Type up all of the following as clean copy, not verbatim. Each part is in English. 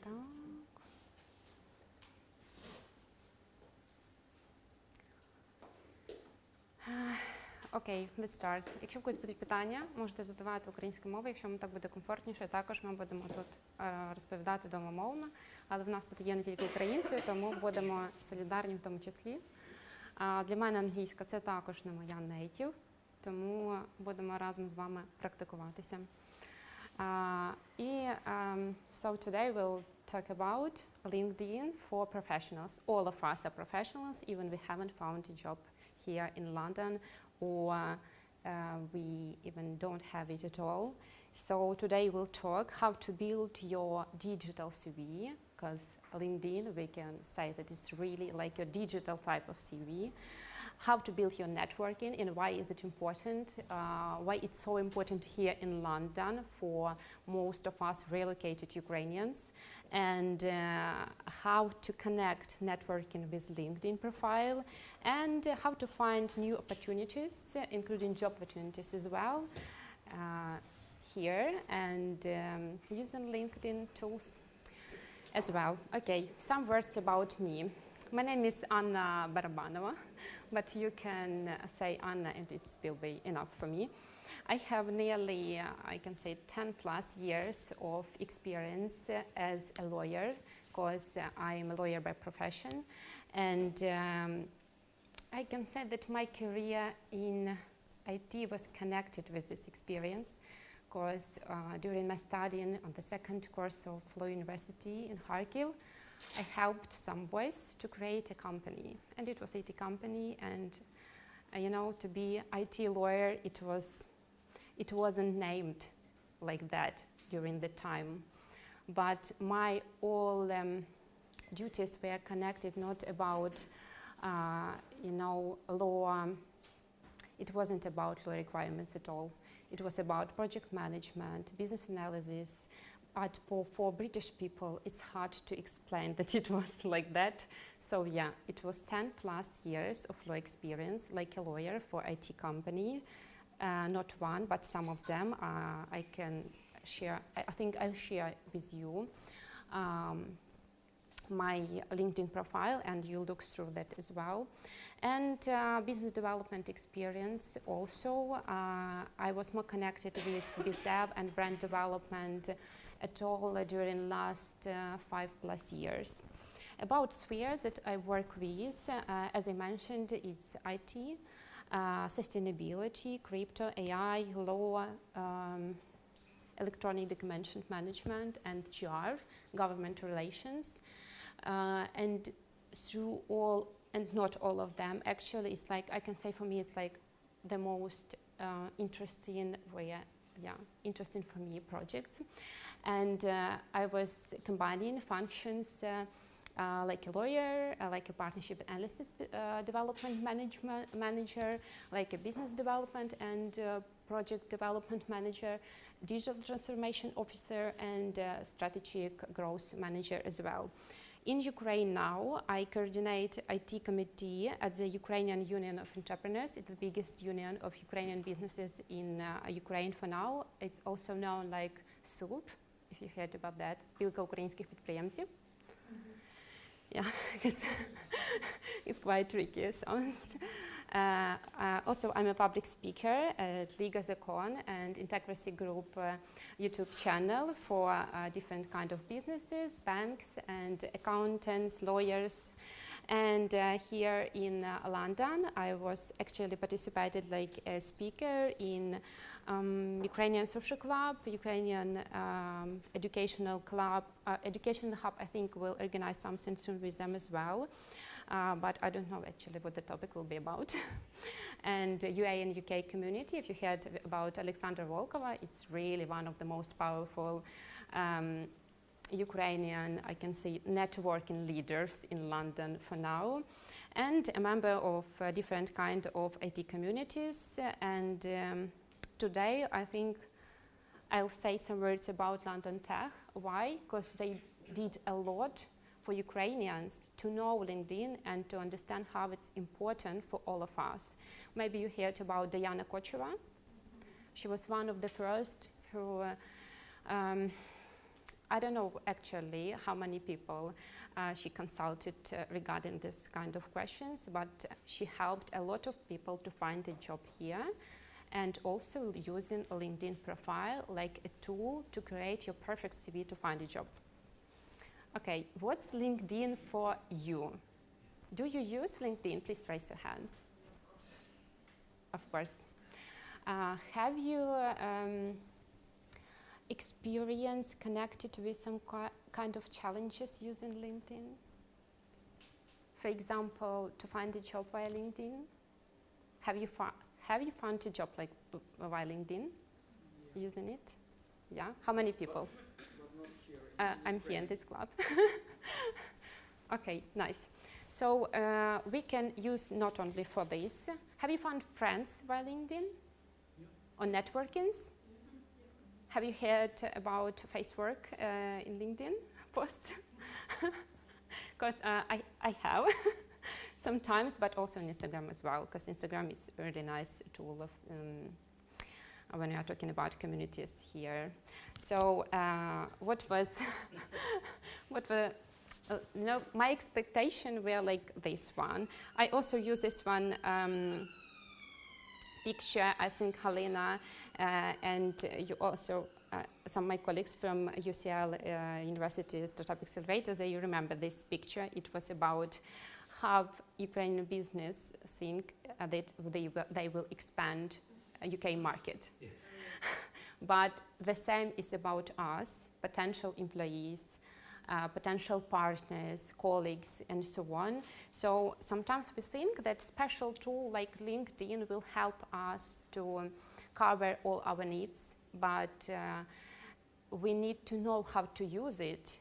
Так. Окей, let's start. Якщо в когось будуть питання, можете задавати українською мовою, якщо вам так буде комфортніше. Також ми будемо тут розповідати двомовно, але в нас тут є не тільки українці, тому будемо солідарні в тому числі. Для мене англійська це також не моя native, тому будемо разом з вами практикуватися. So today we'll talk about LinkedIn for professionals. All of us are professionals, even we haven't found a job here in London, or we even don't have it at all. So today we'll talk how to build your digital CV, because LinkedIn, we can say that it's really like a digital type of CV. How to build your networking and why is it important, why it's so important here in London for most of us relocated Ukrainians, and how to connect networking with LinkedIn profile, and how to find new opportunities, including job opportunities as well, here, and using LinkedIn tools as well. Okay, some words about me. My name is Anna Barabanova, but you can say Anna and it will be enough for me. I have nearly, I can say 10 plus years of experience as a lawyer, because I am a lawyer by profession, and I can say that my career in IT was connected with this experience, because during my studying on the second course of Law University in Kharkiv, I helped some boys to create a company, and it was IT company, and you know, to be IT lawyer, it wasn't named like that during the time, but my all duties were connected not about you know, law. It wasn't about law requirements at all. It was about project management, business analysis. But for British people, it's hard to explain that it was like that. So yeah, it was 10 plus years of law experience, like a lawyer for IT company. Not one, but some of them I can share. I think I'll share with you my LinkedIn profile, and you'll look through that as well. And business development experience also. I was more connected with BizDev and brand development at all during last 5+ years. About spheres that I work with, as I mentioned, it's IT, sustainability, crypto, AI, law, electronic document management, and GR, government relations. And through all, and not all of them, actually, it's like, I can say for me, it's like the most interesting way. Yeah, interesting for me projects, and I was combining functions like a lawyer, like a partnership analysis development manager, like a business development and project development manager, digital transformation officer, and strategic growth manager as well. In Ukraine now, I coordinate IT committee at the Ukrainian Union of Entrepreneurs. It's the biggest union of Ukrainian businesses in Ukraine for now. It's also known like SUP, if you heard about that, Спілка українських підприємців. Yeah, it's quite tricky. Sounds. Also, I'm a public speaker at Liga Zakon and Integrity Group YouTube channel for different kind of businesses, banks and accountants, lawyers. And here in London, I was actually participated like a speaker in Ukrainian social club, Ukrainian educational club, educational hub. I think will organize something soon with them as well. But I don't know actually what the topic will be about. And UA and UK community, if you heard about Alexandra Volkova, it's really one of the most powerful Ukrainian, I can say, networking leaders in London for now, and a member of different kind of IT communities. And today, I think I'll say some words about London Tech. Why? Because they did a lot for Ukrainians to know LinkedIn and to understand how it's important for all of us. Maybe you heard about Diana Kocheva. She was one of the first who I don't know actually how many people she consulted regarding this kind of questions, but she helped a lot of people to find a job here, and also using a LinkedIn profile like a tool to create your perfect CV to find a job. Okay, what's LinkedIn for you? Do you use LinkedIn? Please raise your hands. Of course. Have you experience connected with some kind of challenges using LinkedIn? For example, to find a job via LinkedIn? Have you found a job like via LinkedIn? Yeah. Using it? Yeah? How many people? But not here. I'm here in this club. Okay, nice. So we can use not only for this. Have you found friends via LinkedIn? Yeah. On networkings? Have you heard about Facework in LinkedIn posts? Because I have sometimes, but also on Instagram as well, because Instagram is a really nice tool of when we are talking about communities here. So what was my expectation were like this one. I also use this one picture. I think Helena and you also, some of my colleagues from UCL University Startup Accelerator, they remember this picture. It was about how Ukrainian business think that they will expand UK market. Yes. But the same is about us, potential employees, potential partners, colleagues, and so on. So sometimes we think that special tool like LinkedIn will help us to cover all our needs, but we need to know how to use it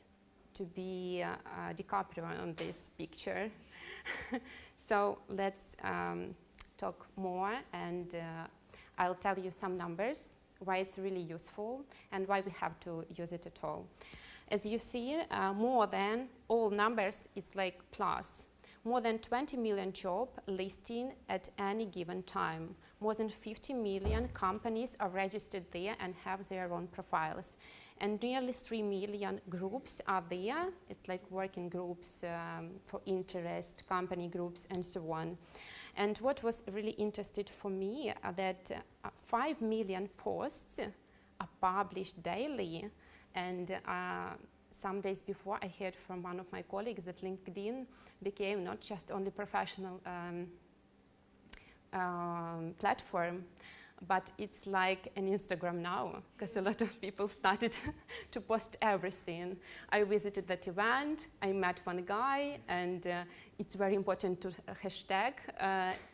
to be DiCaprio on this picture. So let's talk more, and I'll tell you some numbers, why it's really useful and why we have to use it at all. As you see, more than all numbers is like plus. More than 20 million job listing at any given time. More than 50 million companies are registered there and have their own profiles. And nearly 3 million groups are there. It's like working groups for interest, company groups, and so on. And what was really interesting for me that 5 million posts are published daily. And some days before, I heard from one of my colleagues that LinkedIn became not just only professional platform, but it's like an Instagram now, because a lot of people started to post everything. I visited that event, I met one guy, and it's very important to hashtag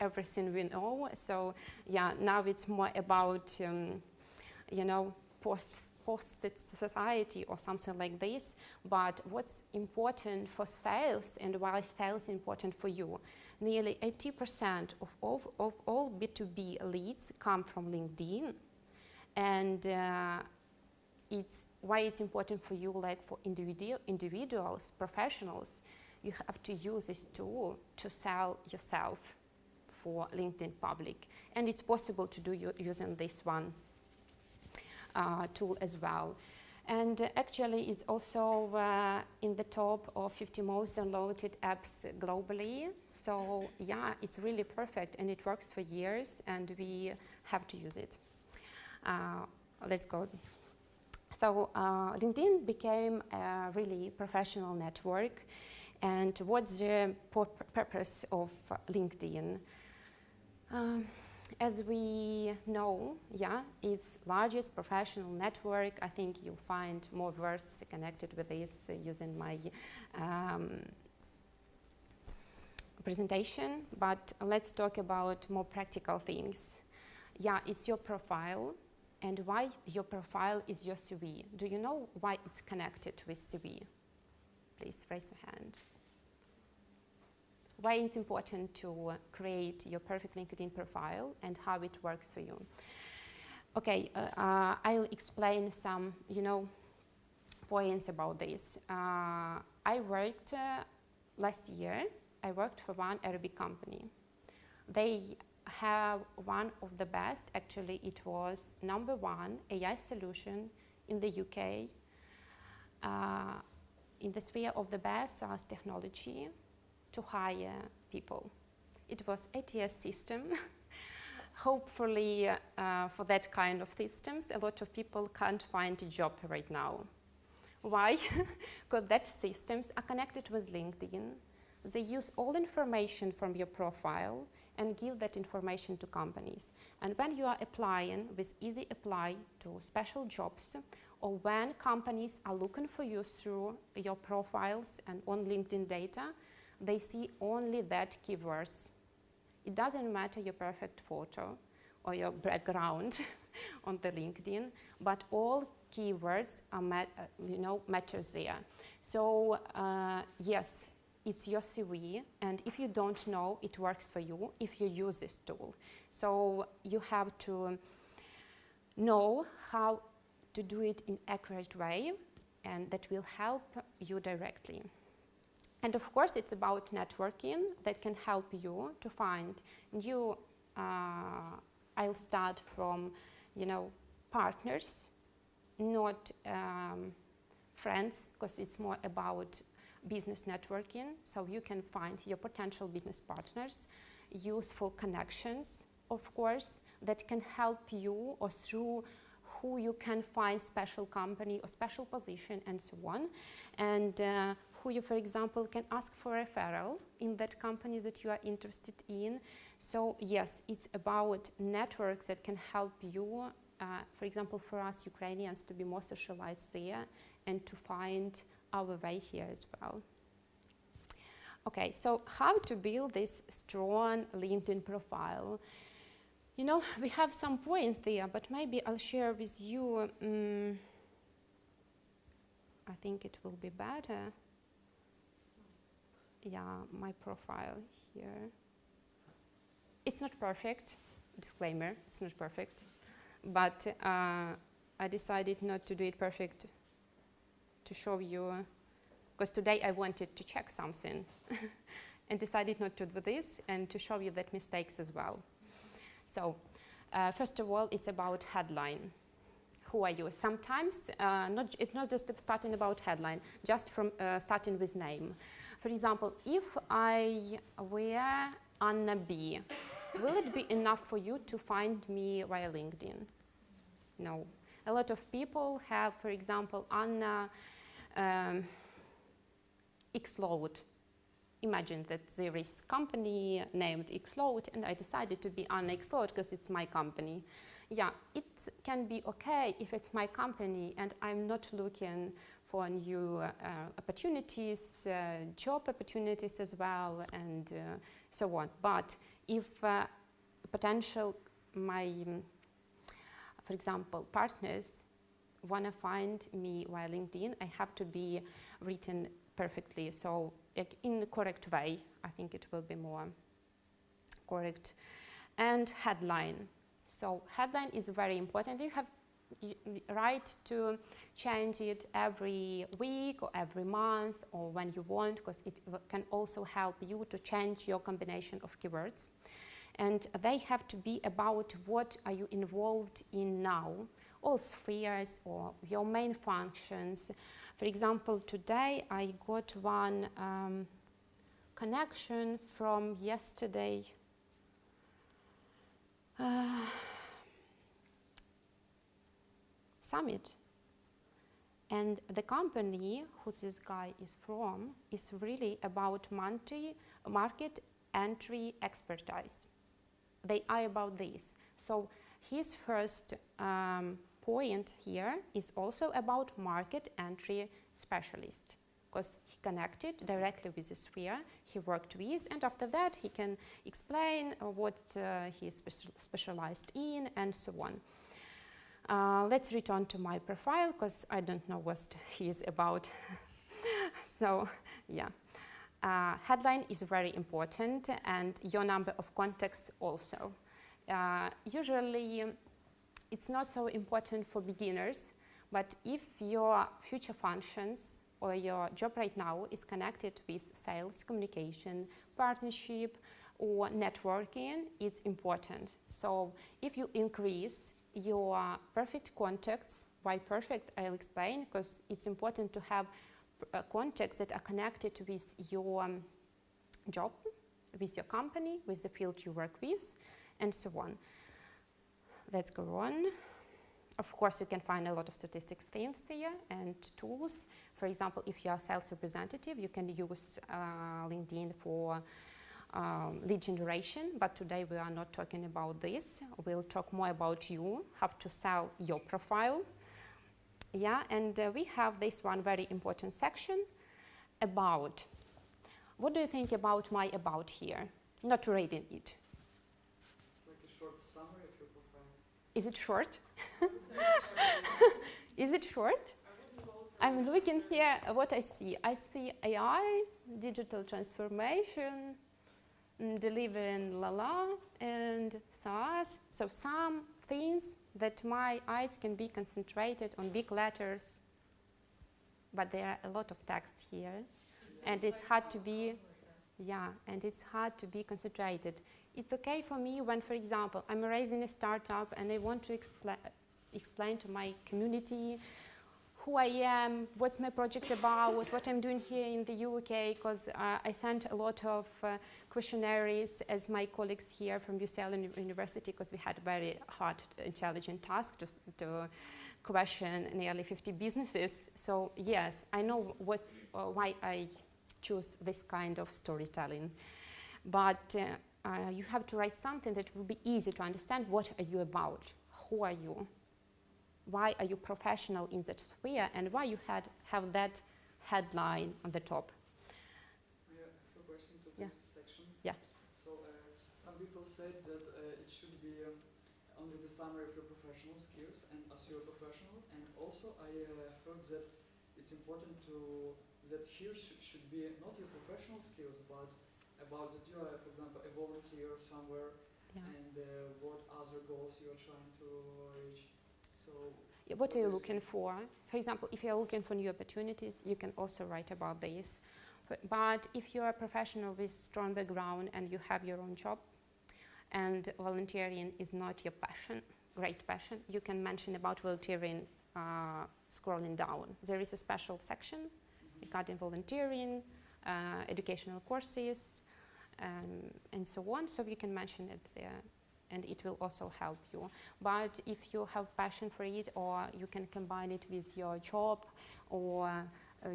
everything we know. So yeah, now it's more about, you know, post-society or something like this, but what's important for sales and why sales is important for you. Nearly 80% of all B2B leads come from LinkedIn, and it's why it's important for you, like for individuals, professionals, you have to use this tool to sell yourself for LinkedIn public, and it's possible to do using this one tool as well. And actually it's also in the top of 50 most downloaded apps globally. So yeah, it's really perfect and it works for years and we have to use it. Let's go. So LinkedIn became a really professional network. And what's the purpose of LinkedIn? As we know, yeah, it's largest professional network. I think you'll find more words connected with this using my presentation, but let's talk about more practical things. Yeah, it's your profile, and why your profile is your CV. Do you know why it's connected with CV? Please raise your hand. Why it's important to create your perfect LinkedIn profile and how it works for you. Okay, I'll explain some, points about this. I worked last year. I worked for one Arabic company. They have one of the best. Actually, it was #1 AI solution in the UK. in the sphere of the best SaaS technology to hire people. It was ATS system. Hopefully, for that kind of systems, a lot of people can't find a job right now. Why? Because that systems are connected with LinkedIn. They use all information from your profile and give that information to companies. And when you are applying with easy apply to special jobs, or when companies are looking for you through your profiles and on LinkedIn data, they see only that keywords. It doesn't matter your perfect photo or your background on the LinkedIn, but all keywords are matters there. So yes, it's your CV, and if you don't know, it works for you if you use this tool. So you have to know how to do it in accurate way, and that will help you directly. And of course, it's about networking that can help you to find new, I'll start from, partners, not friends, because it's more about business networking. So you can find your potential business partners, useful connections, of course, that can help you, or through who you can find special company or special position and so on. And who you, for example, can ask for referral in that company that you are interested in. So yes, it's about networks that can help you, for example, for us Ukrainians to be more socialized there and to find our way here as well. Okay, so how to build this strong LinkedIn profile? We have some points there, but maybe I'll share with you, I think it will be better. Yeah, my profile here. It's not perfect, disclaimer, it's not perfect, but I decided not to do it perfect to show you, because today I wanted to check something and decided not to do this and to show you that mistakes as well. So, first of all, it's about headline. Who are you? Sometimes, it's not just starting about headline, just from starting with name. For example, if I were Anna B, will it be enough for you to find me via LinkedIn? No. A lot of people have, for example, Anna Xload. Imagine that there is a company named Xload, and I decided to be Anna Xload because it's my company. Yeah, it can be okay if it's my company and I'm not looking for new opportunities, job opportunities as well, and so on. But if potential, for example, partners want to find me via LinkedIn, I have to be written perfectly. So in the correct way, I think it will be more correct. And headline. So headline is very important. You have right to change it every week or every month or when you want, because it can also help you to change your combination of keywords. And they have to be about what are you involved in now, all spheres or your main functions. For example, today I got one connection from yesterday. Summit, and the company who this guy is from is really about market entry expertise. They are about this. So his first point here is also about market entry specialist, because he connected directly with the sphere he worked with, and after that he can explain what he is specialized in and so on. Let's return to my profile, because I don't know what he is about. So, yeah. Headline is very important, and your number of contacts also. Usually, it's not so important for beginners, but if your future functions or your job right now is connected with sales, communication, partnership, or networking, it's important. So if you increase your perfect contacts. Why perfect? I'll explain, because it's important to have contacts that are connected with your job, with your company, with the field you work with, and so on. Let's go on. Of course, you can find a lot of statistics things here and tools. For example, if you are a sales representative, you can use LinkedIn for lead generation, but today we are not talking about this. We'll talk more about you, how to sell your profile. Yeah, and we have this one very important section about. What do you think about my about here? Not reading it. It's like a short summary of your profile. Is it short? Is it short? I'm looking here at what I see. I see AI, digital transformation, delivering and SaaS. So some things that my eyes can be concentrated on big letters, but there are a lot of text here, and it's hard to be, and it's hard to be concentrated. It's okay for me when, for example, I'm raising a startup and I want to explain to my community who I am, what's my project about, what I'm doing here in the UK, because I sent a lot of questionnaires as my colleagues here from UCL University, because we had a very hard and challenging task to question nearly 50 businesses. So yes, I know why I choose this kind of storytelling. But you have to write something that will be easy to understand. What are you about? Who are you? Why are you professional in that sphere, and why you have that headline on the top? I have a question to this section. Yeah. So some people said that it should be under the summary of your professional skills and as you're a professional, and also I heard that it's important that here should be not your professional skills, but about that you are, for example, a volunteer somewhere, and what other goals you are trying to reach. So what are you looking for? For example, if you're looking for new opportunities, you can also write about this. But if you're a professional with strong background and you have your own job, and volunteering is not your passion, great passion, you can mention about volunteering scrolling down. There is a special section regarding volunteering, educational courses, and so on, so you can mention it there, and it will also help you. But if you have passion for it, or you can combine it with your job, or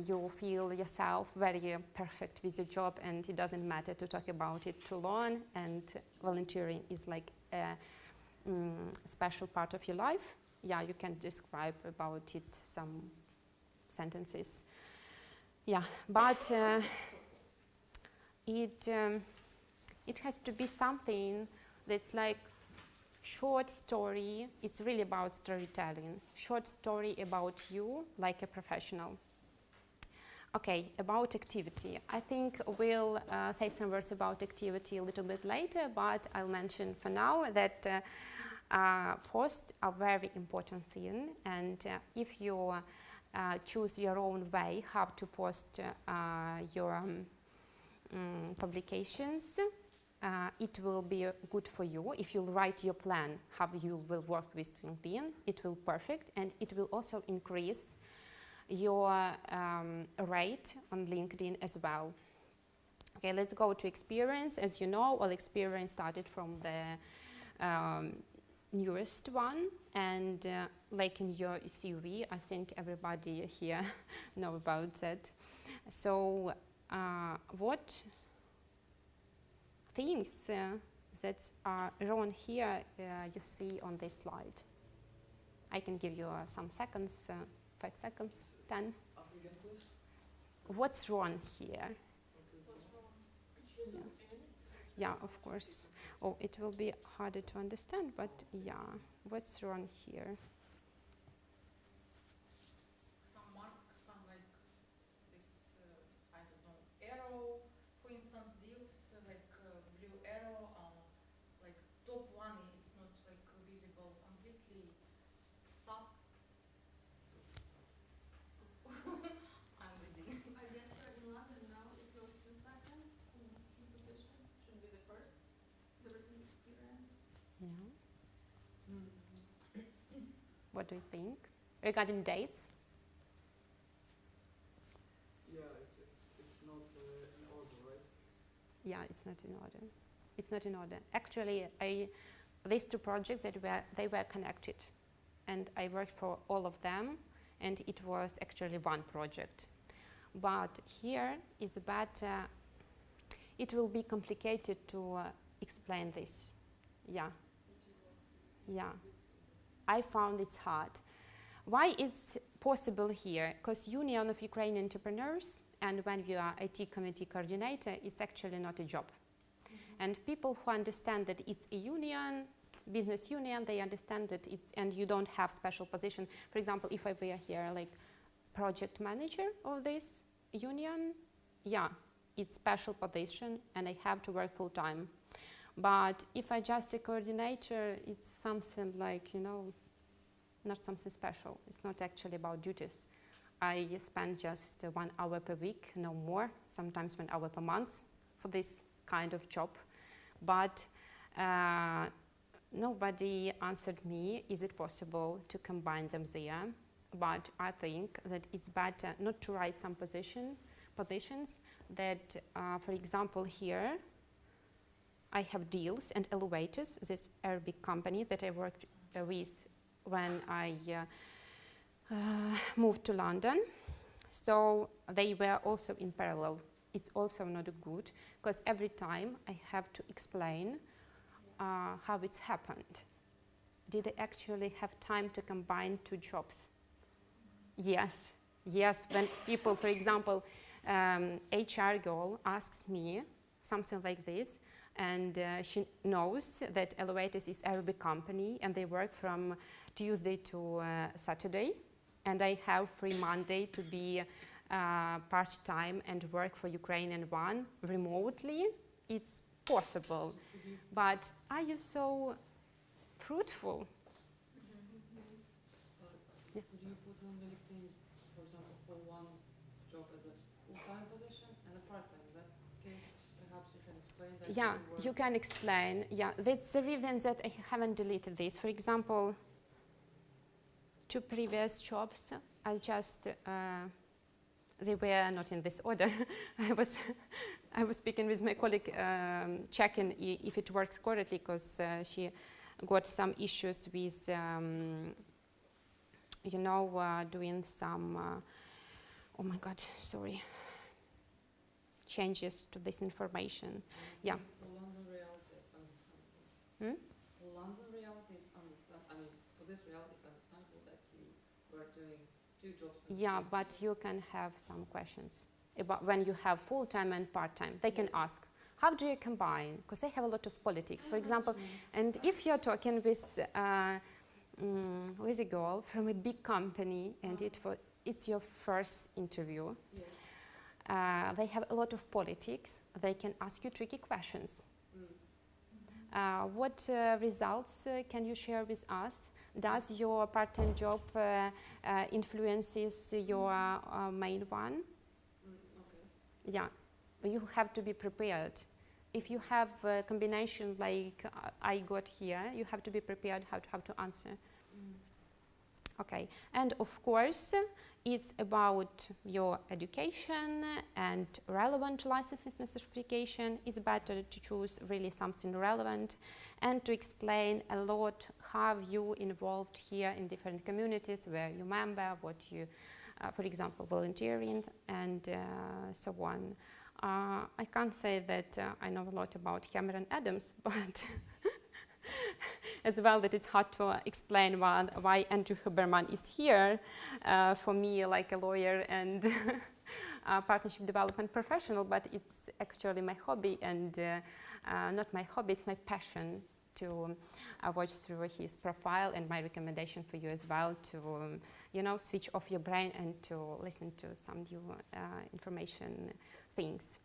you feel yourself very perfect with your job and it doesn't matter to talk about it too long, and volunteering is like a special part of your life, yeah, you can describe about it some sentences. Yeah, but it has to be something that's like short story. It's really about storytelling. Short story about you, like a professional. Okay, about activity. I think we'll say some words about activity a little bit later, but I'll mention for now that posts are very important thing, and if you choose your own way how to post your publications, it will be good for you. If you write your plan how you will work with LinkedIn, it will perfect, and it will also increase your rate on LinkedIn as well. Okay, let's go to experience. As you know, all experience started from the newest one, and like in your CV, I think everybody here know about that. So what things that are wrong here you see on this slide? I can give you some seconds, 5 seconds, 10. Ask again, please. What's wrong here? Yeah, of course. Oh, it will be harder to understand, but yeah, what's wrong here? Some like this, I don't know, arrow, for instance, deals like blue arrow, like top one, it's not like visible completely. I'm reading. I guess you're in London now. It was the second position. Should be the first. The recent experience. Yeah. What do you think regarding dates? Yeah, it's not in order, right? Yeah, it's not in order. It's not in order. Actually, these two projects they were connected, and I worked for all of them, and it was actually one project. But here is better. It will be complicated to explain this. Yeah. Yeah. I found it's hard. Why it's possible here? Because Union of Ukrainian Entrepreneurs, and when you are IT committee coordinator, it's actually not a job. And people who understand that it's a union, business union, they understand that it's, and you don't have special position. For example, if I were here like project manager of this union, yeah, it's special position and I have to work full time. But if I just a coordinator, it's something like, you know, not something special. It's not actually about duties. I spend just 1 hour per week, no more, sometimes 1 hour per month for this kind of job. But nobody answered me, is it possible to combine them there? But I think that it's better not to write some positions that, for example, here, I have deals and elevators, this Arabic company that I worked with when I moved to London. So they were also in parallel. It's also not good, because every time I have to explain how it's happened. Did I actually have time to combine two jobs? Yes, yes, when people, for example, HR girl asks me something like this, and she knows that Elevators is Arabic company and they work from Tuesday to Saturday, and I have free Monday to be part-time and work for Ukrainian one remotely. It's possible, but are you so fruitful? Could you put on the LinkedIn, for example, for one job as a full-time position and a part-time? In that case, perhaps you can explain that. Yeah, you can explain. Yeah, that's the reason that I haven't deleted this. For example, 2 previous jobs, I just, they were not in this order. I was speaking with my colleague, checking if it works correctly, because she got some issues with, you know, doing some, oh my God, sorry, changes to this information. Yeah. For London reality, it's understandable. Hmm? For London reality, it's understandable. I mean, for this reality, it's understandable that you were doing 2 jobs. Yeah, but you can have some questions about when you have full-time and part-time. They can ask, how do you combine? Because they have a lot of politics, for example. And if you're talking with a girl from a big company and it's your first interview, they have a lot of politics. They can ask you tricky questions. What results can you share with us? Does your part-time job influences your main one? Okay. Yeah, you have to be prepared. If you have a combination like I got here, you have to be prepared how to answer. Okay, and of course, it's about your education and relevant licensing and certification. It's better to choose really something relevant and to explain a lot how you involved here in different communities, where you member, what you, for example, volunteering and so on. I can't say that I know a lot about Cameron Adams, but as well that it's hard to explain why Andrew Huberman is here for me like a lawyer and partnership development professional, but it's actually my hobby and not my hobby, it's my passion to watch through his profile, and my recommendation for you as well to you know, switch off your brain and to listen to some new information things.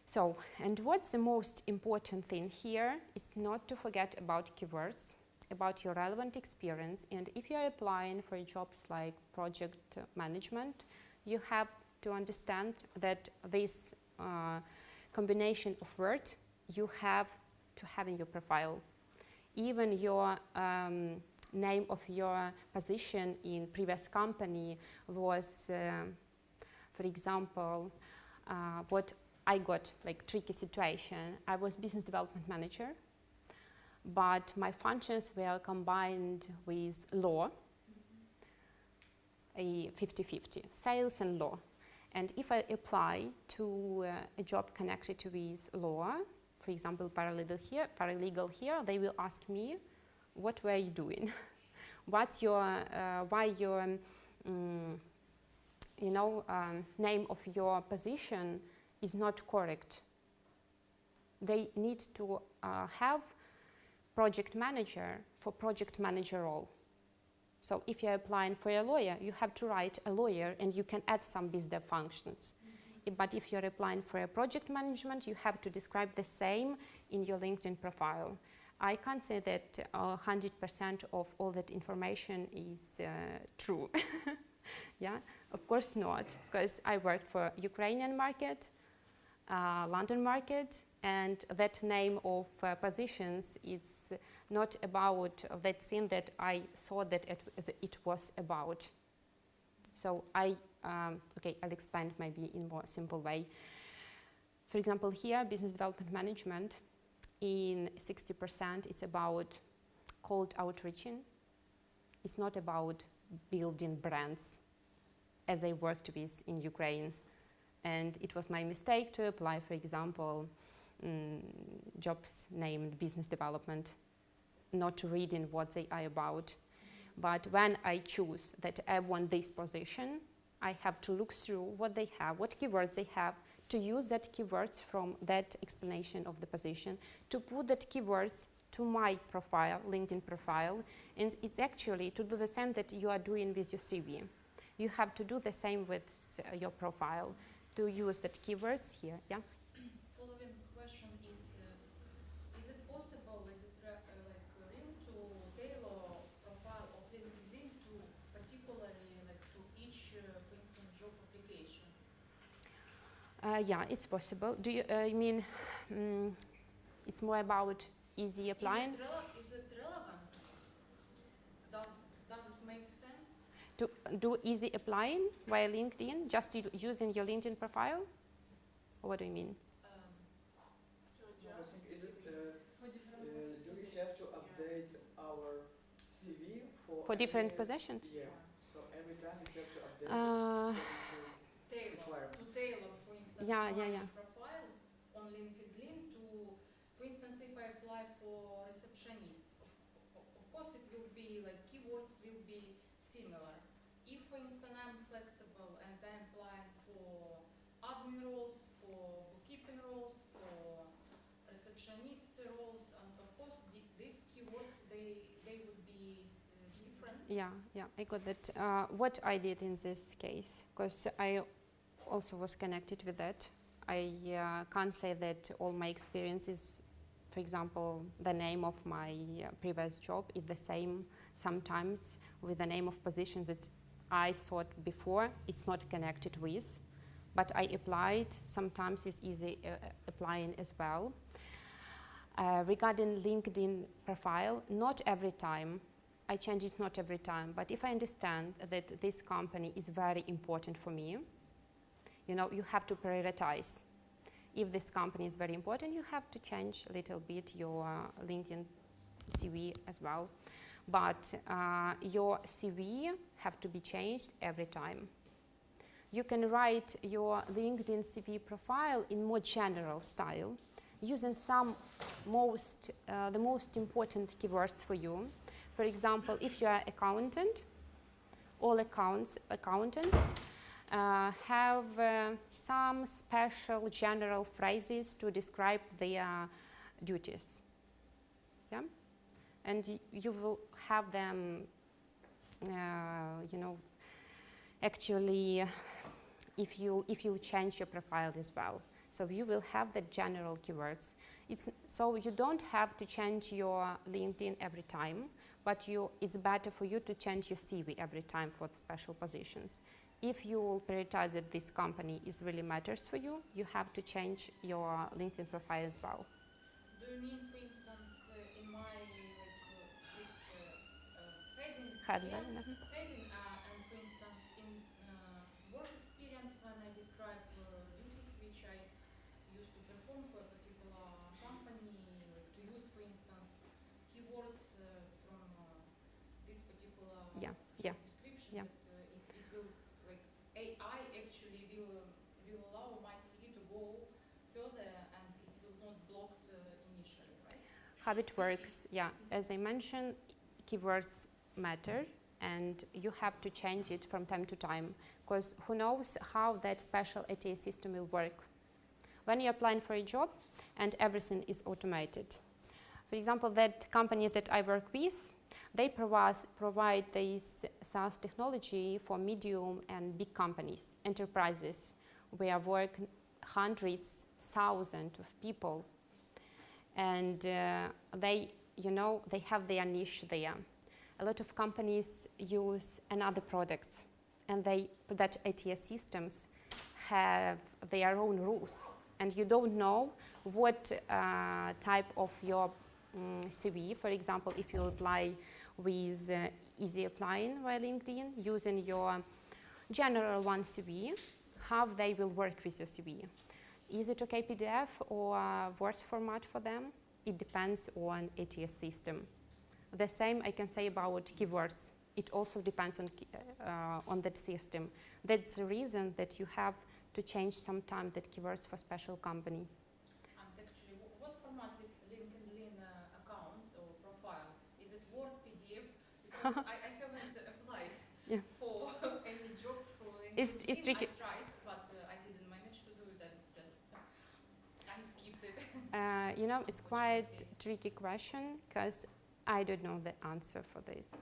So, and what's the most important thing here is not to forget about keywords, about your relevant experience, and if you're applying for jobs like project management, you have to understand that this combination of words you have to have in your profile. Even your name of your position in previous company was, for example, what I got, like tricky situation. I was business development manager, but my functions were combined with law, a 50-50, sales and law. And if I apply to a job connected with law, for example, paralegal here, they will ask me, what were you doing? What's your, why your, name of your position is not correct? They need to have project manager for project manager role. So if you're applying for a lawyer, you have to write a lawyer and you can add some business functions. But if you're applying for a project management, you have to describe the same in your LinkedIn profile. I can't say that 100% of all that information is true. Yeah, of course not, because I worked for Ukrainian market, London market, and that name of positions, it's not about that thing that I thought that it was about. So okay, I'll explain maybe in more simple way. For example, here, business development management, in 60%, it's about cold outreaching. It's not about building brands, as I worked with in Ukraine. And it was my mistake to apply, for example, jobs named business development, not reading what they are about. But when I choose that I want this position, I have to look through what they have, what keywords they have, to use that keywords from that explanation of the position, to put that keywords to my profile, LinkedIn profile, and it's actually to do the same that you are doing with your CV. You have to do the same with your profile, to use that keywords here, yeah? Following question is it possible, is it like real to tailor profile of LinkedIn to particularly like to each, for instance, job application? Yeah, it's possible. Do you mean it's more about easy applying? Is it relevant? Does it make sense? To do easy applying via LinkedIn, just using your LinkedIn profile? Or what do you mean? I think is it, do we have to update our CV For different any- positions? Yeah, so every time we have to update it To tailor, for instance, Yeah. my profile on LinkedIn to, for instance, if I apply for receptionist, of course it will be like keywords will be similar. If, for instance, I'm flexible and I'm applying for admin roles, for bookkeeping roles, for receptionist roles, and of course these keywords they would be different. Yeah, I got that. What I did in this case, because I also was connected with that, I can't say that all my experiences, for example, the name of my previous job is the same sometimes with the name of positions that I thought before it's not connected with, but I applied sometimes with easy applying as well. Regarding LinkedIn profile, not every time, I change it not every time, but if I understand that this company is very important for me, you have to prioritize. If this company is very important, you have to change a little bit your LinkedIn CV as well. But your CV have to be changed every time. You can write your LinkedIn CV profile in more general style, using some the most important keywords for you. For example, if you are accountant, all accountants have some special general phrases to describe their duties. Yeah? And you will have them, actually, if you change your profile as well. So you will have the general keywords. So you don't have to change your LinkedIn every time, but it's better for you to change your CV every time for special positions. If you will prioritize that this company really matters for you, you have to change your LinkedIn profile as well. Do you mean, for instance, in my this had Yeah. one. Taking, and for instance, in work experience, when I describe duties which I used to perform for a particular company, like to use, for instance, keywords from this particular Yeah, job yeah, description, yeah. that it will, like, AI actually will allow my CV to go further and it will not blocked initially, right? How it works, yeah. As I mentioned, keywords matter and you have to change it from time to time because who knows how that special ATS system will work. When you're applying for a job and everything is automated. For example, that company that I work with, they provide this SaaS technology for medium and big companies, enterprises, where work hundreds, thousands of people. And they have their niche there. A lot of companies use another products, and that ATS systems have their own rules, and you don't know what type of your CV. For example, if you apply with easy applying via LinkedIn using your general one CV, how they will work with your CV. Is it okay PDF or Word format for them? It depends on ATS system. The same I can say about keywords. It also depends on that system. That's the reason that you have to change sometimes that keywords for special company. And actually, what format LinkedIn account or profile? Is it Word, PDF? Because I haven't applied for any job for LinkedIn. It's tricky. I tried, but I didn't manage to do it. I skipped it. It's quite a tricky question because I don't know the answer for this.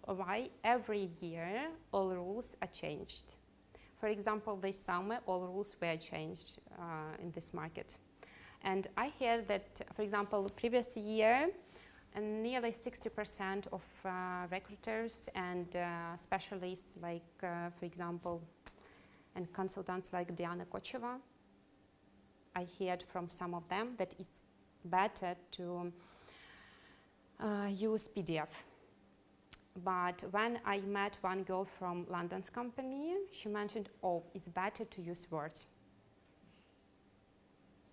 Why? Every year, all rules are changed. For example, this summer, all rules were changed in this market. And I hear that, for example, previous year, nearly 60% of recruiters and specialists, like, for example, and consultants like Diana Kocheva, I heard from some of them that it's better to use PDF. But when I met one girl from London's company, she mentioned, oh, it's better to use Word.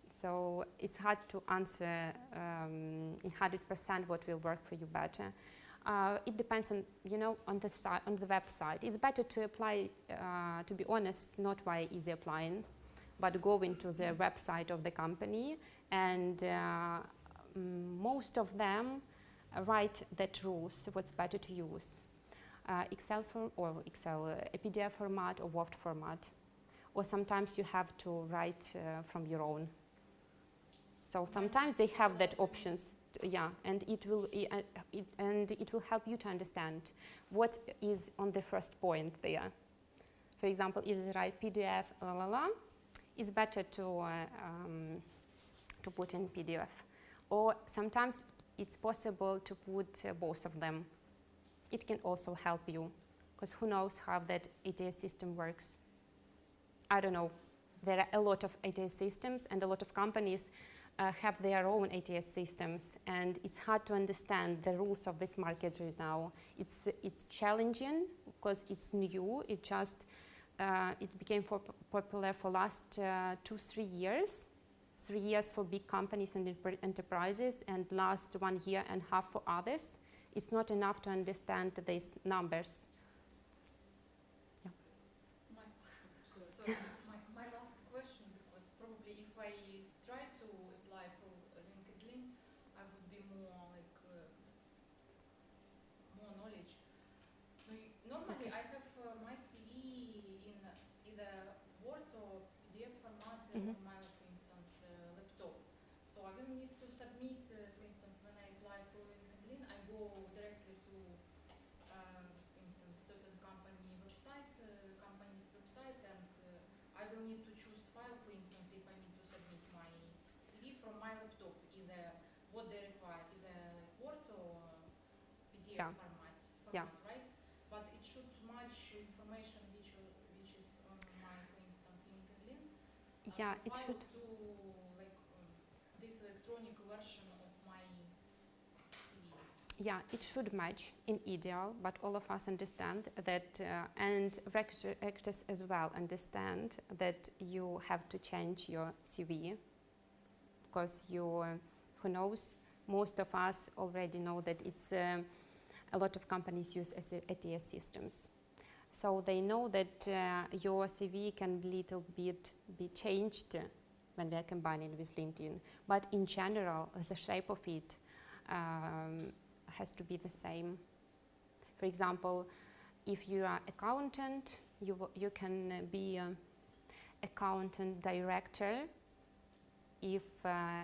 So it's hard to answer in 100% what will work for you better. It depends on, on the website. It's better to apply, to be honest, not via easy applying, but go into the website of the company, and most of them write that rules, what's better to use. Excel a PDF format or Word format. Or sometimes you have to write from your own. So sometimes they have that options, and it will help you to understand what is on the first point there. For example, if they write PDF, it's better to put in PDF. Or sometimes it's possible to put both of them. It can also help you, because who knows how that ATS system works. I don't know. There are a lot of ATS systems, and a lot of companies have their own ATS systems, and it's hard to understand the rules of this market right now. It's challenging because it's new. It became popular for last 2-3 years. 3 years for big companies and enterprises, and last 1.5 years for others. It's not enough to understand these numbers. Yeah. My last question, because probably if I try to apply for LinkedIn, I would be more more knowledge. Normally, I have my CV in either Word or PDF format on my, for instance, laptop. So I will need to submit, for instance, when I apply for LinkedIn, I go directly to, for instance, certain company's website, and I will need to choose file, for instance, if I need to submit my CV from my laptop, either what they require, either Word or PDF format, right? But it should match information which is on my, for instance, LinkedIn. Yeah, it should. To this electronic version of my CV. yeah, it should match in ideal, but all of us understand that, and recruiters as well understand that you have to change your CV, because who knows, most of us already know that it's a lot of companies use ATS systems. So they know that your CV can little bit be changed when we are combining with LinkedIn. But in general, the shape of it has to be the same. For example, if you are accountant, you can be accountant director if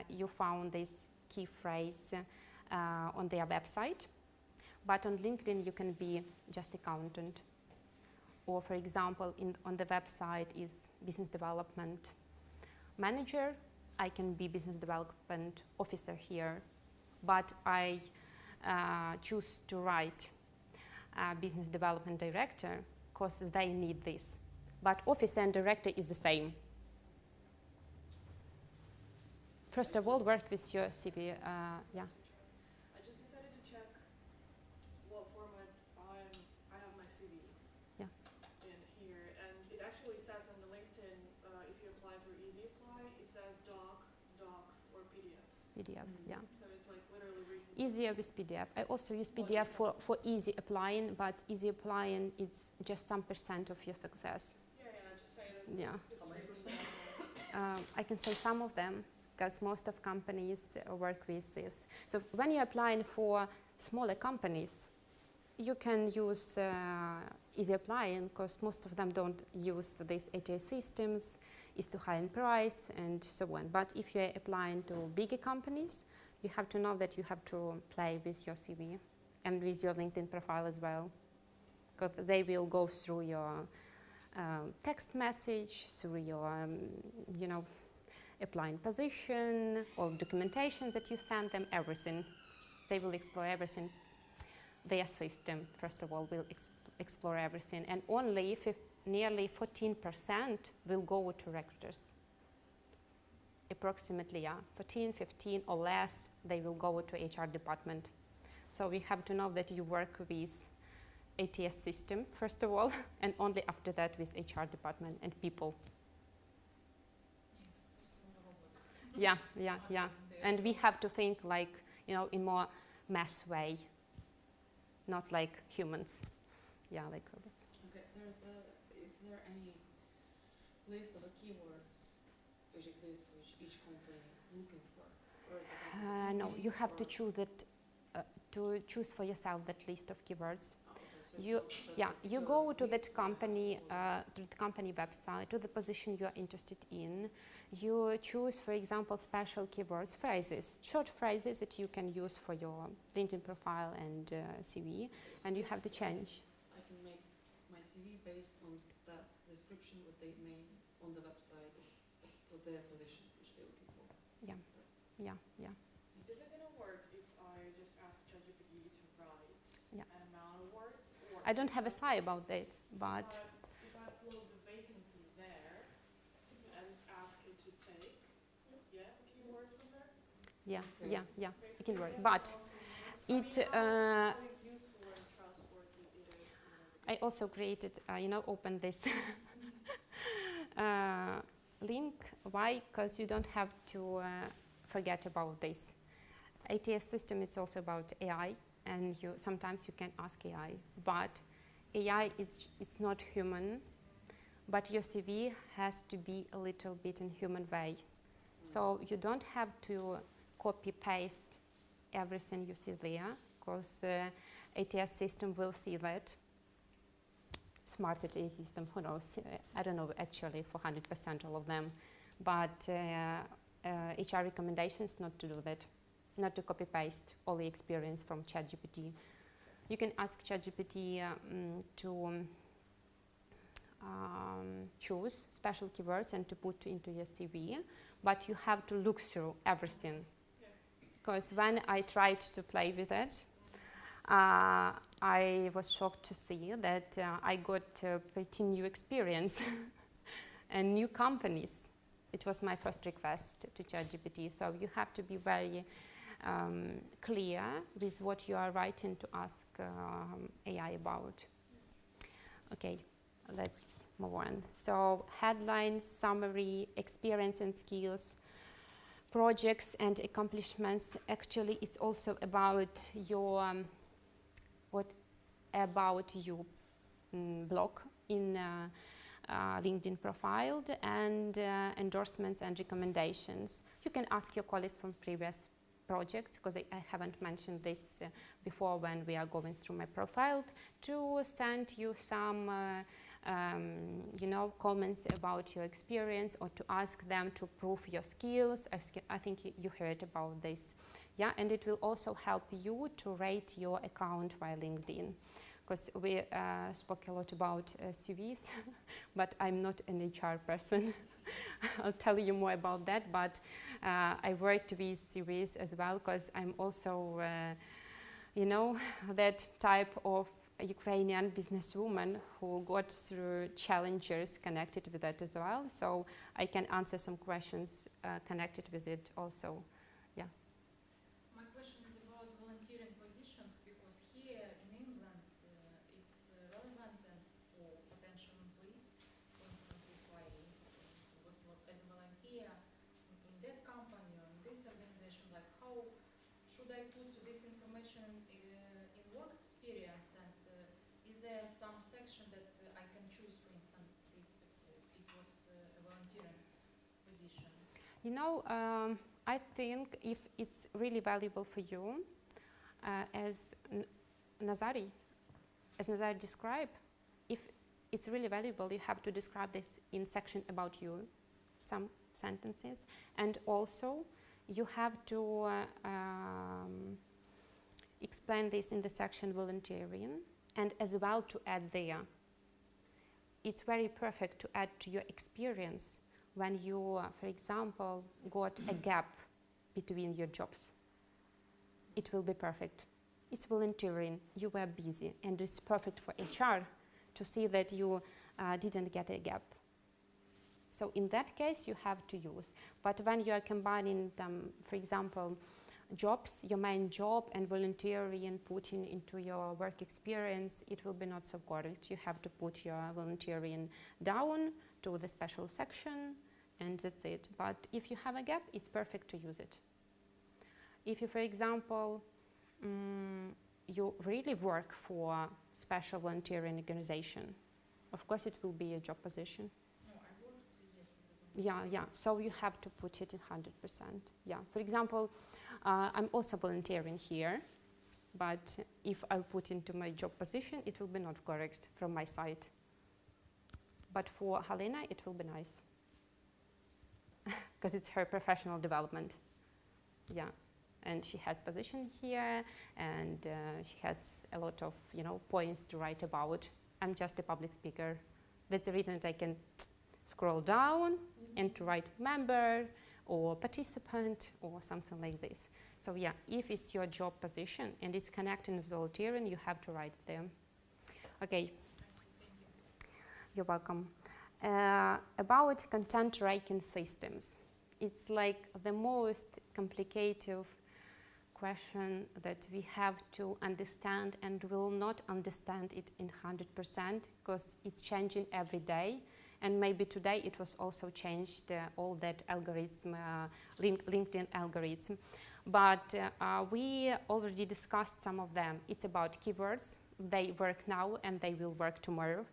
you found this key phrase on their website. But on LinkedIn, you can be just accountant. Or, for example, on the website is business development manager. I can be business development officer here, but I choose to write business development director because they need this. But officer and director is the same. First of all, work with your CV. Yeah. I just decided to check what format I have my CV Yeah. in here, and it actually says on the LinkedIn, if you apply through Easy Apply, it says doc, docs, or PDF. PDF, yeah. So it's like literally reading. Easier with PDF. I also use PDF for easy applying, but easy applying, it's just some % of your success. Yeah, I just say that. Yeah. It's How many really percent? I can say some of them, because most of companies work with this. So when you're applying for smaller companies, you can use easy applying, because most of them don't use these ATS systems, is too high in price, and so on. But if you're applying to bigger companies, you have to know that you have to play with your CV and with your LinkedIn profile as well, because they will go through your text message, through your, applying position or documentation that you send them, everything. They will explore everything. Their system, first of all, will explore everything, and only nearly 14% will go to recruiters. Approximately, 14, 15 or less, they will go to HR department. So we have to know that you work with ATS system, first of all, and only after that with HR department and people. Yeah. And we have to think like, in more mass way, not like humans. Yeah, like robots. Okay, is there any list of the keywords which exist, which each company looking for? Or it depends on the No, company, you have to or- choose that, to choose for yourself that list of keywords. Oh, okay, so it's You, not that you particular go to list, that you have company, all to the company website, to the position you are interested in. You choose, for example, special keywords, phrases, short phrases that you can use for your LinkedIn profile and CV, and you have to change. I can make my CV based on that description what they made on the website for their position which they're looking for. Yeah. Is it gonna work if I just ask ChatGPT to write Yeah. an amount of words? Or I don't have a slide about that, but if I upload the vacancy there and ask it to take, keywords from there? yeah, Okay. it can work. But it, How useful and trustworthy it is. I also created, open this link. Why? Because you don't have to forget about this. ATS system, it's also about AI, and sometimes you can ask AI, but AI it's not human, but your CV has to be a little bit in human way. So you don't have to copy paste everything you see there, because ATS system will see that. Smart ATS system, who knows? I don't know actually for 100% all of them, but HR recommendations not to do that, not to copy paste all the experience from ChatGPT. You can ask ChatGPT to choose special keywords and to put into your CV, but you have to look through everything. Because when I tried to play with it, I was shocked to see that I got pretty new experience and new companies. It was my first request to ChatGPT, so you have to be very clear with what you are writing to ask AI about. Okay, let's move on. So headline, summary, experience and skills, projects and accomplishments. Actually, it's also about your what about you blog in LinkedIn profile, and endorsements and recommendations. You can ask your colleagues from previous projects, because I haven't mentioned this before when we are going through my profile, to send you some comments about your experience, or to ask them to prove your skills. I think you heard about this. Yeah, and it will also help you to rate your account via LinkedIn, because we spoke a lot about CVs, but I'm not an HR person. I'll tell you more about that, but I worked with CVs as well, because I'm also, that type of Ukrainian businesswoman who got through challenges connected with that as well. So I can answer some questions connected with it also. Yeah. My question is about volunteering positions, because here in England it's relevant and for potential employees. For instance, if I was as a volunteer in that company or in this organization, like how should I put this information in work experience, and is there some section that I can choose, for instance, this it was a volunteering position? I think if it's really valuable for you, as Nazari described, if it's really valuable, you have to describe this in section about you, some sentences, and also you have to explain this in the section volunteering, and as well to add there. It's very perfect to add to your experience when you, for example, got a gap between your jobs. It will be perfect. It's volunteering, you were busy, and it's perfect for HR to see that you didn't get a gap. So in that case, you have to use. But when you are combining them, for example, jobs, your main job, and volunteering, putting into your work experience, it will be not so correct. You have to put your volunteering down to the special section, and that's it. But if you have a gap, it's perfect to use it. If you, for example, you really work for special volunteering organization, of course it will be a job position. No, I worked, yes, as a volunteer. Yeah, so you have to put it in 100%. Yeah, for example, I'm also volunteering here, but if I'll put into my job position, it will be not correct from my side. But for Helena, it will be nice, because it's her professional development. Yeah, and she has position here, and she has a lot of points to write about. I'm just a public speaker. That's the reason that I can scroll down and to write member or participant or something like this. So yeah, if it's your job position and it's connecting with volunteering, you have to write them. Okay. You're welcome. About content writing systems. It's like the most complicated question that we have to understand, and will not understand it in 100% because it's changing every day. And maybe today it was also changed, all that algorithm, LinkedIn algorithm. But we already discussed some of them. It's about keywords. They work now and they will work tomorrow.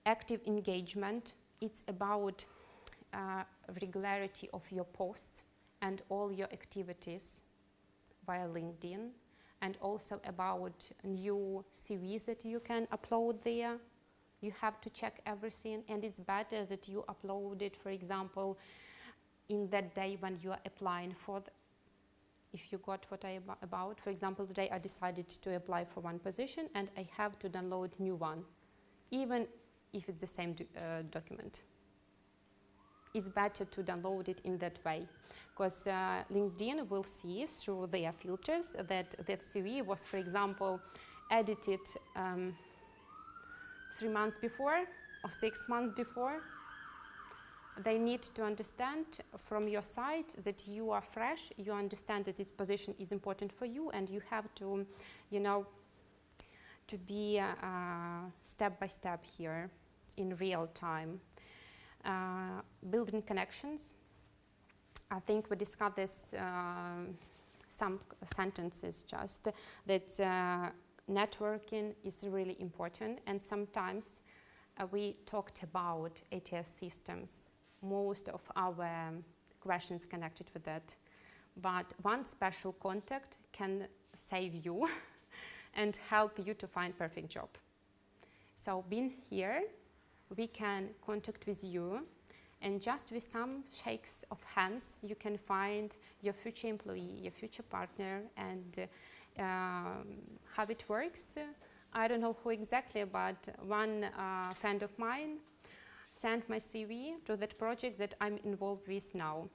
Active engagement. It's about regularity of your posts and all your activities via LinkedIn, and also about new CVs that you can upload there. You have to check everything, and it's better that you upload it, for example, in that day when you are applying for if you got what I about. For example, today I decided to apply for one position and I have to download a new one, even if it's the same document. It's better to download it in that way, because LinkedIn will see through their filters that that CV was, for example, edited 3 months before or 6 months before. They need to understand from your side that you are fresh, you understand that this position is important for you, and you have to, you know, to be step by step here in real time. Building connections. I think we discussed this, some sentences just, that networking is really important, and sometimes we talked about ATS systems. Most of our questions connected with that, but one special contact can save you and help you to find perfect job. So being here, we can contact with you, and just with some shakes of hands, you can find your future employee, your future partner, and how it works. I don't know who exactly, but one friend of mine sent my CV to that project that I'm involved with now.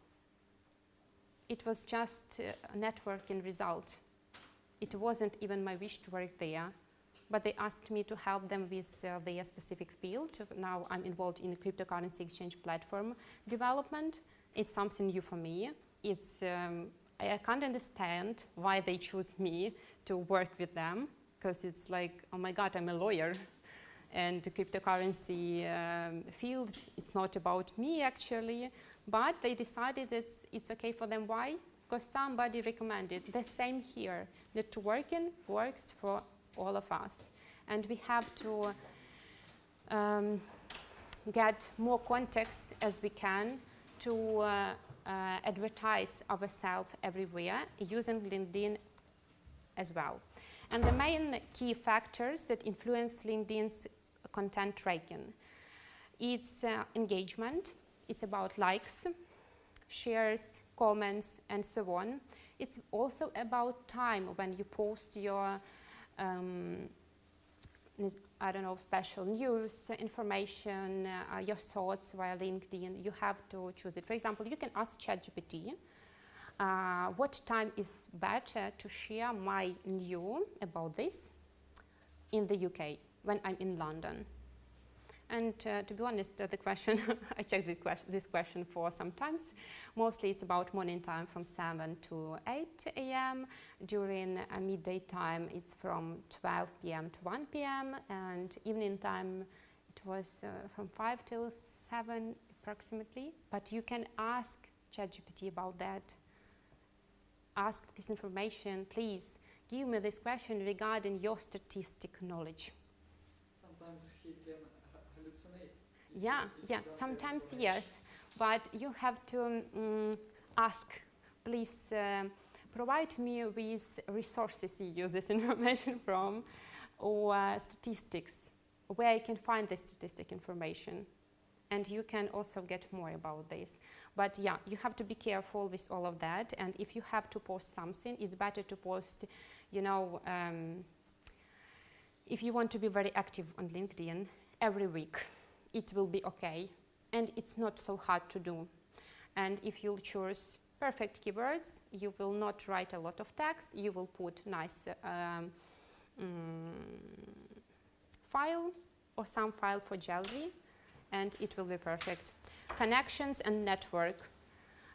It was just a networking result. It wasn't even my wish to work there, but they asked me to help them with their specific field. Now I'm involved in cryptocurrency exchange platform development. It's something new for me. It's, I can't understand why they choose me to work with them, because it's like, oh my God, I'm a lawyer. And the cryptocurrency field, it's not about me actually, but they decided it's okay for them. Why? Because somebody recommended. The same here. Networking works for all of us, and we have to get more contacts as we can to advertise ourselves everywhere using LinkedIn as well. And the main key factors that influence LinkedIn's content tracking, it's engagement, it's about likes, shares, comments, and so on. It's also about time when you post your I don't know, special news, information, your thoughts via LinkedIn. You have to choose it. For example, you can ask ChatGPT what time is better to share my news about this in the UK when I'm in London. And to be honest, the question, I checked this question for some times. Mostly it's about morning time from 7 to 8 a.m. During midday time, it's from 12 p.m. to 1 p.m. And evening time, it was from 5 till 7 approximately. But you can ask ChatGPT about that. Ask this information, please give me this question regarding your statistic knowledge. Sometimes he can hallucinate. Yeah, sometimes yes, but you have to ask, please provide me with resources you use this information from, or statistics, where I can find the statistic information. And you can also get more about this. But yeah, you have to be careful with all of that. And if you have to post something, it's better to post, you know, if you want to be very active on LinkedIn, every week, it will be okay. And it's not so hard to do. And if you choose perfect keywords, you will not write a lot of text. You will put nice file or some file for gallery, and it will be perfect. Connections and network.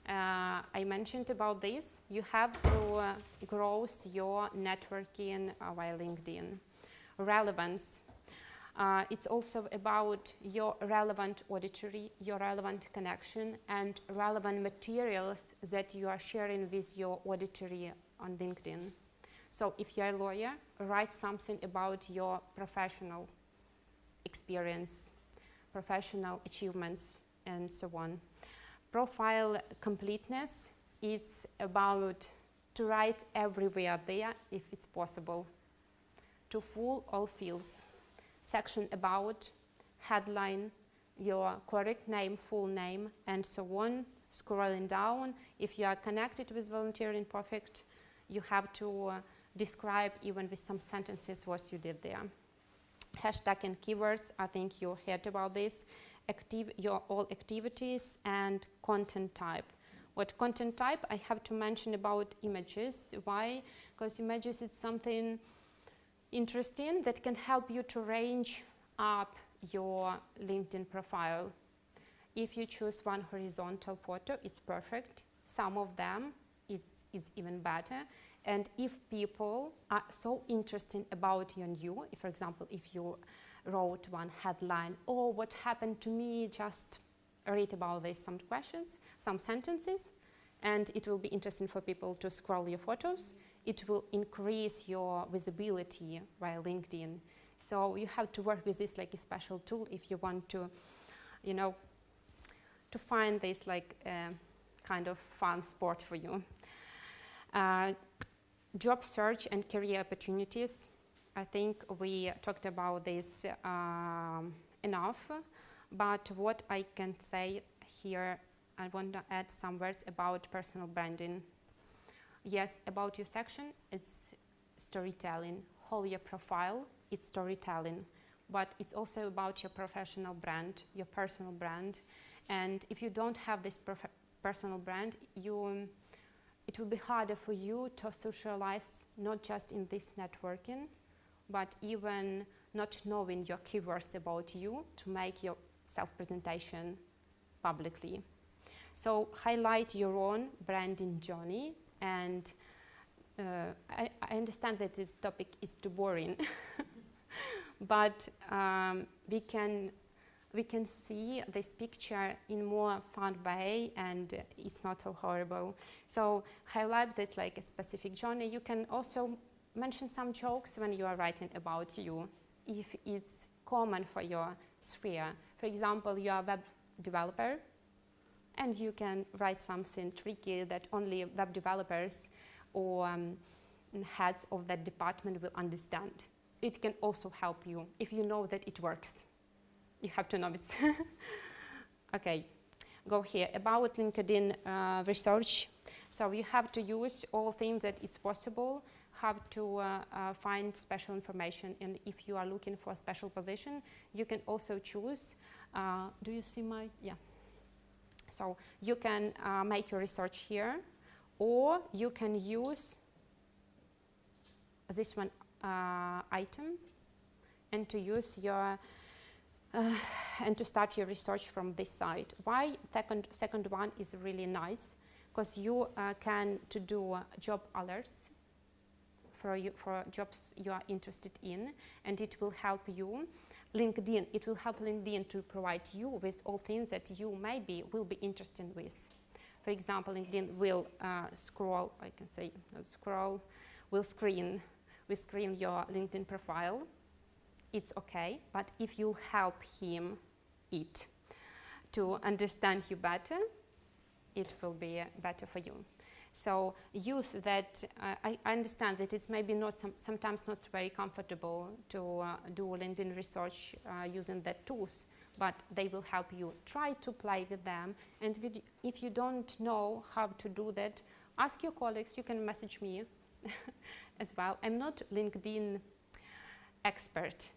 I mentioned about this. You have to grow your networking via LinkedIn. Relevance. It's also about your relevant auditory, your relevant connection, and relevant materials that you are sharing with your auditory on LinkedIn. So if you're a lawyer, write something about your professional experience, professional achievements, and so on. Profile completeness, it's about to write everywhere there if it's possible, to full all fields. Section about, headline, your correct name, full name, and so on. Scrolling down, if you are connected with Volunteering Perfect, you have to describe even with some sentences what you did there. Hashtag and keywords, I think you heard about this. Your all activities and content type. What content type? I have to mention about images. Why? Because images is something interesting that can help you to range up your LinkedIn profile. If you choose one horizontal photo, it's perfect. Some of them, it's even better. And if people are so interested about you, for example, if you wrote one headline, oh, what happened to me, just read about this, some questions, some sentences, and it will be interesting for people to scroll your photos. It will increase your visibility via LinkedIn. So you have to work with this like a special tool if you want to, you know, to find this like kind of fun sport for you. Job search and career opportunities. I think we talked about this enough, but what I can say here, I want to add some words about personal branding. Yes, about your section, it's storytelling. Whole your profile, it's storytelling, but it's also about your professional brand, your personal brand. And if you don't have this personal brand, it will be harder for you to socialize, not just in this networking, but even not knowing your keywords about you to make your self-presentation publicly. So highlight your own branding journey, and I understand that this topic is too boring, but we can see this picture in more fun way, and it's not so horrible. So highlight that like a specific journey. You can also mention some jokes when you are writing about you, if it's common for your sphere. For example, you are a web developer, and you can write something tricky that only web developers or heads of that department will understand. It can also help you if you know that it works. You have to know it. Okay, go here. About LinkedIn research. So you have to use all things that it's possible, have to find special information, and if you are looking for a special position, you can also choose, do you see my, yeah. So you can make your research here, or you can use this one item and to use your and to start your research from this side. Why second one is really nice? Because you can to do job alerts for jobs you are interested in, and it will help you. LinkedIn, it will help LinkedIn to provide you with all things that you maybe will be interested with. For example, LinkedIn will will screen your LinkedIn profile. It's okay, but if you help him to understand you better, it will be better for you. So use that. I understand that it's maybe not sometimes not very comfortable to do LinkedIn research using that tools, but they will help you. Try to play with them, and if you don't know how to do that, ask your colleagues. You can message me as well. I'm not LinkedIn expert.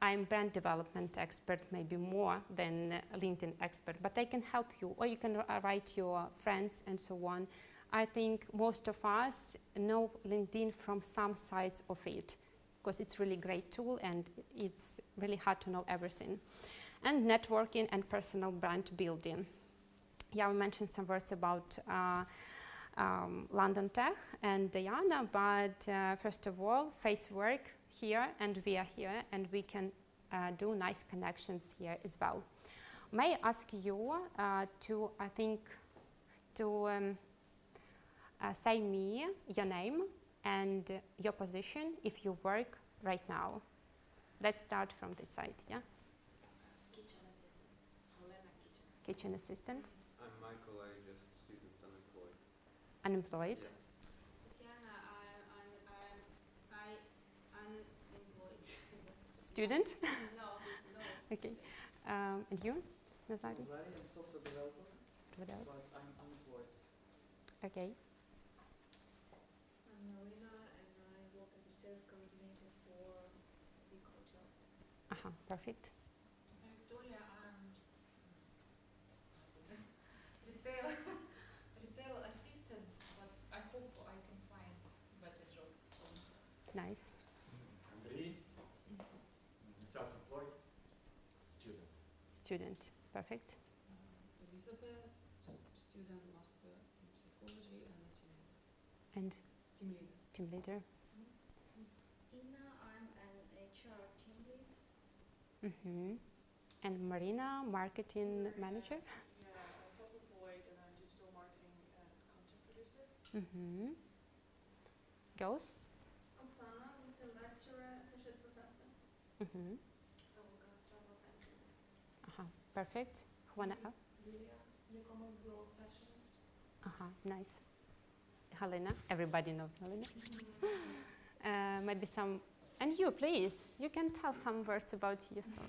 I'm brand development expert, maybe more than LinkedIn expert, but I can help you, or you can write your friends and so on. I think most of us know LinkedIn from some sides of it, because it's really great tool and it's really hard to know everything. And networking and personal brand building. Yeah, we mentioned some words about London Tech and Diana, but first of all, Facework here, and we are here, and we can do nice connections here as well. May I ask you to say me your name and your position if you work right now. Let's start from this side, yeah? Kitchen assistant. Olena, kitchen assistant. I'm Michael, I just student unemployed. Unemployed. Yeah. Tatiana, I'm unemployed. Student. No. Okay. And you, Nazari? Nazari, I'm software developer, but I'm unemployed. Okay. I'm Marina, and I work as a sales coordinator for agriculture. Perfect. Victoria, I'm retail assistant, but I hope I can find better job soon. Nice. Andrei, self-employed, student. Student. Perfect. student master in psychology and a team leader. And Team leader. team leader. Inna, I'm an HR team lead. And Marina, marketing manager. Yeah, I'm self-employed and I'm digital marketing and content producer. Girls. Oksana, I'm the lecturer, associate professor. Olga, travel engineer. Perfect. Who wanna add? Julia, e-commerce growth specialist. Nice. Helena. Everybody knows Helena. Maybe some. And you, please. You can tell some words about yourself.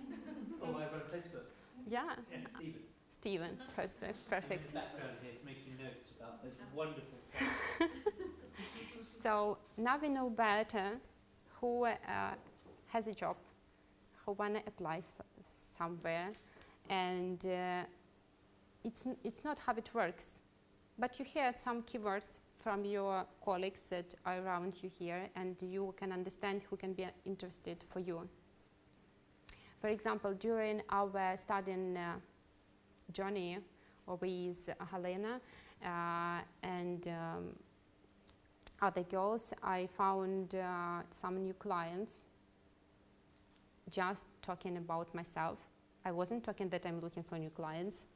Oh, I run Facebook. Yeah. Yeah, Stephen. Stephen. Perfect. I'm Perfect. in the background here making notes about this wonderful stuff. So now we know better who has a job, who wanna apply somewhere, and it's not how it works. But you heard some keywords from your colleagues that are around you here, and you can understand who can be interested for you. For example, during our studying journey with Helena and other girls, I found some new clients just talking about myself. I wasn't talking that I'm looking for new clients.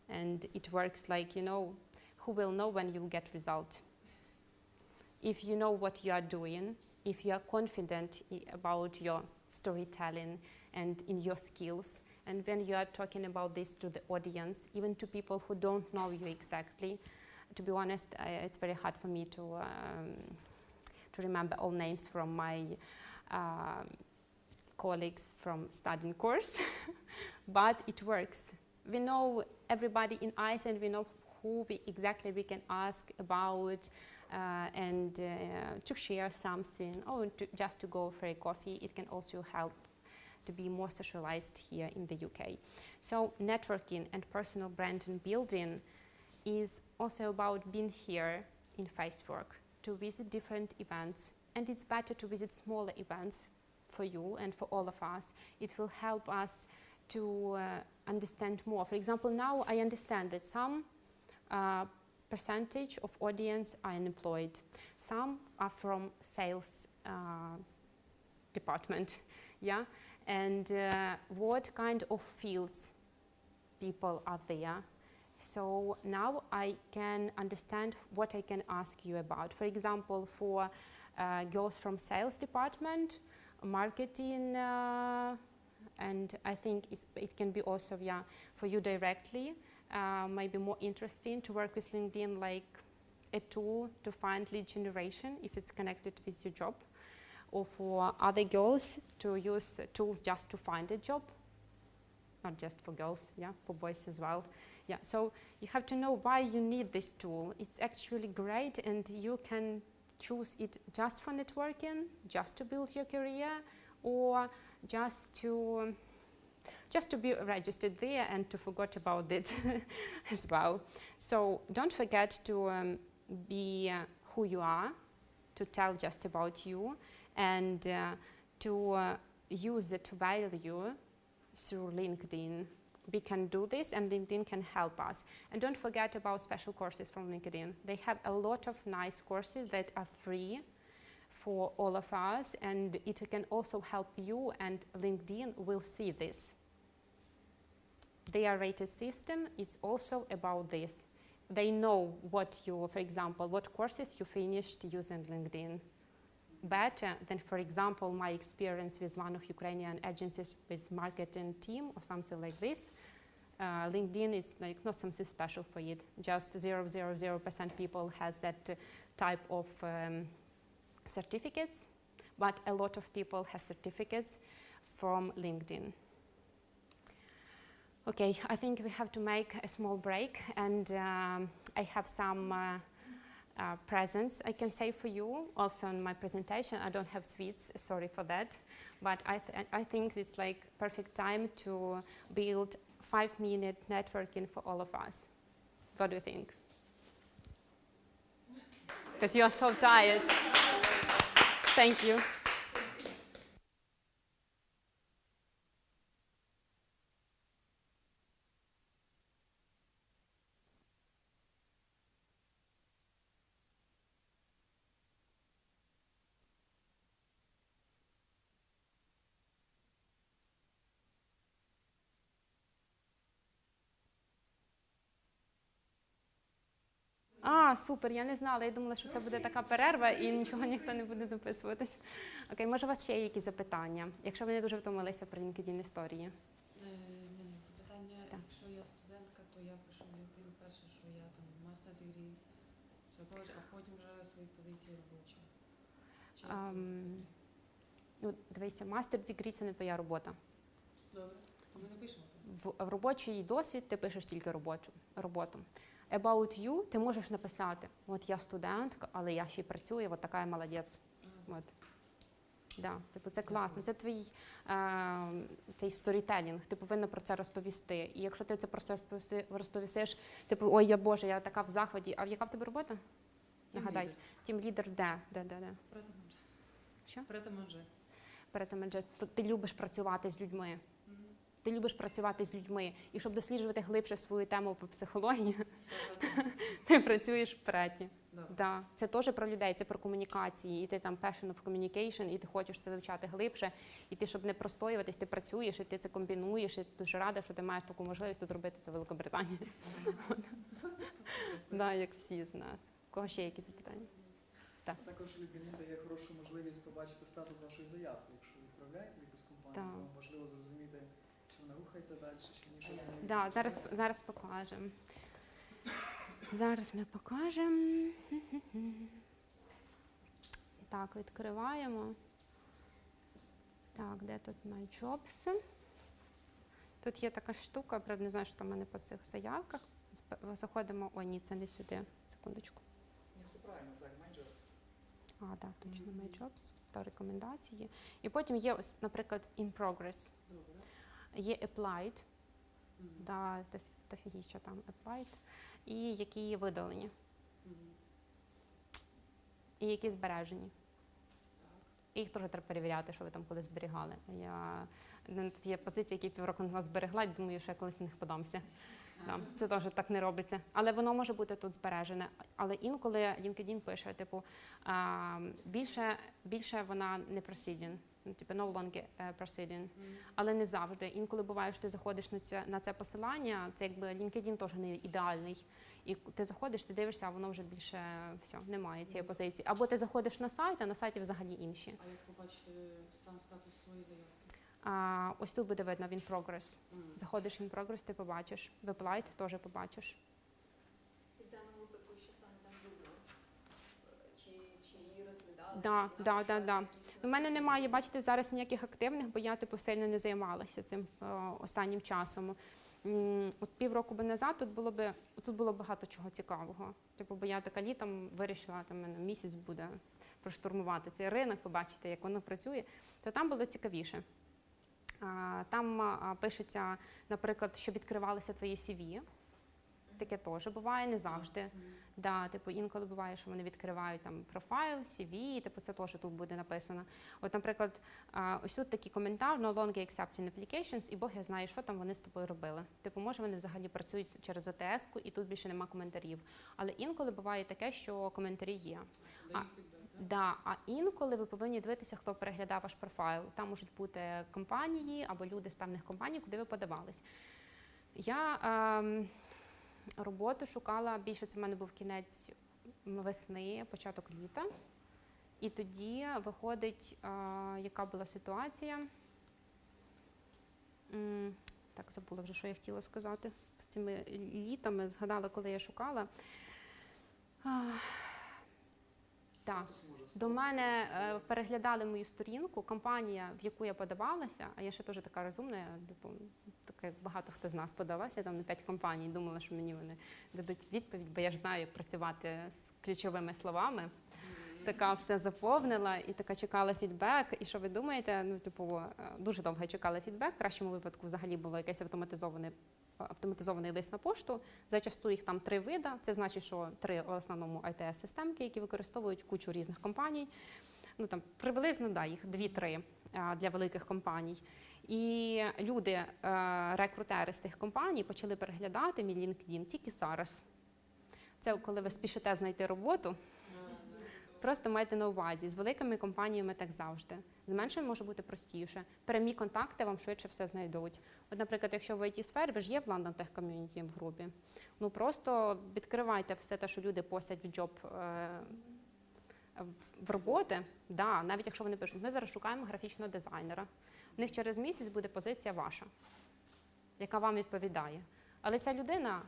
And it works like, you know, who will know when you'll get result? If you know what you are doing, if you are confident about your storytelling and in your skills, and when you are talking about this to the audience, even to people who don't know you exactly, to be honest, it's very hard for me to remember all names from my colleagues from studying course, but it works. We know everybody in Iceland, we know who exactly we can ask about and to share something, or just to go for a coffee. It can also help to be more socialized here in the UK. So networking and personal branding building is also about being here in Facework, to visit different events, and it's better to visit smaller events for you and for all of us. It will help us to understand more. For example, now I understand that some percentage of audience are unemployed. Some are from sales department, yeah? And what kind of fields people are there. So now I can understand what I can ask you about. For example, for girls from sales department, marketing, and I think it can be also, yeah, for you directly, maybe more interesting to work with LinkedIn like a tool to find lead generation if it's connected with your job, or for other girls to use tools just to find a job, not just for girls, yeah, for boys as well. Yeah, so you have to know why you need this tool. It's actually great, and you can choose it just for networking, just to build your career, or just to be registered there and to forget about it as well. So don't forget to be who you are, to tell just about you, and to use it value through LinkedIn. We can do this, and LinkedIn can help us. And don't forget about special courses from LinkedIn. They have a lot of nice courses that are free for all of us, and it can also help you, and LinkedIn will see this. Their rated system is also about this. They know what you, for example, what courses you finished using LinkedIn. Better than, for example, my experience with one of Ukrainian agencies with marketing team or something like this. LinkedIn is like not something special for it. Just 0.000% people has that type of certificates, but a lot of people have certificates from LinkedIn. Okay, I think we have to make a small break, and I have some presents I can say for you. Also in my presentation, I don't have sweets, sorry for that, but I think it's like perfect time to build 5-minute networking for all of us. What do you think? Because you are so tired. Thank you. А, супер, я не знала. Я думала, що це буде така перерва і нічого ніхто не буде записуватись. Окей, може у вас ще є якісь запитання? Якщо ви не дуже втомилися про LinkedIn історії. Ні, запитання, Так. якщо я студентка, то я пишу в LinkedIn перше, що я там master degree, psychology, а потім вже свої позиції робочі. Чи як це? Ну, дивіться, мастер degree – це не твоя робота. Добре. А ми не пишемо там? В робочий досвід ти пишеш тільки роботу. About you ти можеш написати, от я студентка, але я ще й працюю, от така я молодець. От. Да, типу, це класно, це твій цей сторітелінг, ти повинна про це розповісти. І якщо ти це про це розповістиш, типу, ой, я Боже, я така в захваті. А яка в тебе робота? Нагадай. Тім лідер де? Прет-а-манже. Що? Прет-а-манже. Прет-а-манже. Ти любиш працювати з людьми. Ти любиш працювати з людьми. І щоб досліджувати глибше свою тему по психології, ти працюєш в преті. Да. Це теж про людей, це про комунікації. І ти там passion of communication, і ти хочеш це вивчати глибше. І ти, щоб не простоюватись, ти працюєш, і ти це комбінуєш. І дуже рада, що ти маєш таку можливість тут робити це в Великобританії. Да, як всі з нас. У кого ще якісь запитання? Також LinkedIn дає хорошу можливість побачити статус вашої заявки. Якщо ви відправляєте в якусь компанію, то вам важливо зрозуміти, чи вона рухається далі, чи ні, що з нею Да, відбувається. зараз покажемо. Зараз ми покажемо. І так, відкриваємо. Так, де тут My Jobs? Тут є така штука, правда, не знаю, що там в мене по цих заявках. Заходимо, о, ні, це не сюди. Секундочку. Ні, все правильно, так, My Jobs. А, так, точно, My Jobs, та рекомендації. І потім є, ось, наприклад, In Progress. Добре. Є Applied, да, та фігіща там Applied, і які видалені, і які збережені. І їх теж треба перевіряти, що ви там колись зберігали. Тут є позиції, які півроку назад зберегла, і думаю, що я колись на них подамся. Да, це теж так не робиться. Але воно може бути тут збережене. Але інколи LinkedIn пише, типу, більше вона не proceeding, типу no longer proceeding. Але не завжди. Інколи буває, що ти заходиш на це посилання, це якби LinkedIn теж не ідеальний. І ти заходиш, ти дивишся, а воно вже більше все, немає цієї позиції. Або ти заходиш на сайт, а на сайті взагалі інші. А як побачити сам статус своєї заявки? Ось тут буде видно In Progress. Заходиш In Progress, ти побачиш. В Applied теж побачиш. І в даному випадку, що саме там було? Чи її розглядали? Да. У мене немає, бачите, зараз ніяких активних, бо я типу сильно не займалася цим останнім часом. От півроку назад тут було багато чого цікавого. Типу, бо я така літом вирішила, там мене місяць буде проштурмувати цей ринок, побачити, як воно працює, то там було цікавіше. Там пишеться, наприклад, що відкривалися твої CV. Таке теж буває, не завжди. Да, типу, інколи буває, що вони відкривають там профайл, CV, типу, це теж тут буде написано. От, наприклад, ось тут такий коментар, no longer accepting applications, і Бог я знаю, що там вони з тобою робили. Типу, може, вони взагалі працюють через АТС-ку, і тут більше нема коментарів. Але інколи буває таке, що коментарі є. А інколи ви повинні дивитися, хто переглядав ваш профайл. Там можуть бути компанії або люди з певних компаній, куди ви подавались. Я роботу шукала, більше це в мене був кінець весни, початок літа. І тоді виходить, яка була ситуація. Так, забула вже, що я хотіла сказати. З цими літами згадала, коли я шукала. Так, до мене переглядали мою сторінку, компанія, в яку я подавалася, а я ще теж така розумна, типу, так як багато хто з нас подавався, там на 5 компаній, думала, що мені вони дадуть відповідь, бо я ж знаю, як працювати з ключовими словами. Така все заповнила і така чекала фідбек. І що ви думаєте? Ну, типу, дуже довго я чекала фідбек. В кращому випадку взагалі було якесь автоматизований лист на пошту. Зачасту їх там 3 види. Це значить, що 3 в основному ITS-системки, які використовують кучу різних компаній. Ну, там приблизно, да, їх 2-3 для великих компаній. І люди, рекрутери з тих компаній, почали переглядати мій LinkedIn тільки зараз. Це коли ви спішите знайти роботу. Просто майте на увазі, з великими компаніями так завжди. З меншими може бути простіше. Прямі контакти вам швидше все знайдуть. От, наприклад, якщо в IT-сфері, ви ж є в London Tech Community в групі, ну просто відкривайте все те, що люди постять в джоб в роботи. Да, навіть якщо вони пишуть, ми зараз шукаємо графічного дизайнера. У них через місяць буде позиція ваша, яка вам відповідає. Але ця людина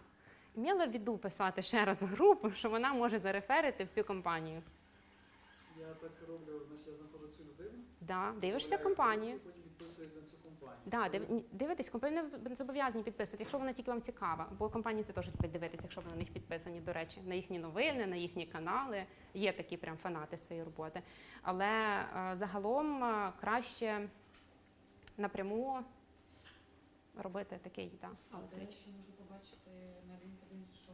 мала в виду писати ще раз в групу, що вона може зареферити в цю компанію. Я так роблю, значить я знаходжу цю людину. Да, дивишся компанію. Потім підписуюсь за цю компанію. Да, дивитесь, компанію не зобов'язані підписувати, якщо вона тільки вам цікава. Бо компанії це теж люблять дивитися, якщо ви на них підписані, до речі, на їхні новини, на їхні канали. Є такі прям фанати своєї роботи. Але загалом краще напряму робити такий, так. А де я ще можу побачити на LinkedIn, що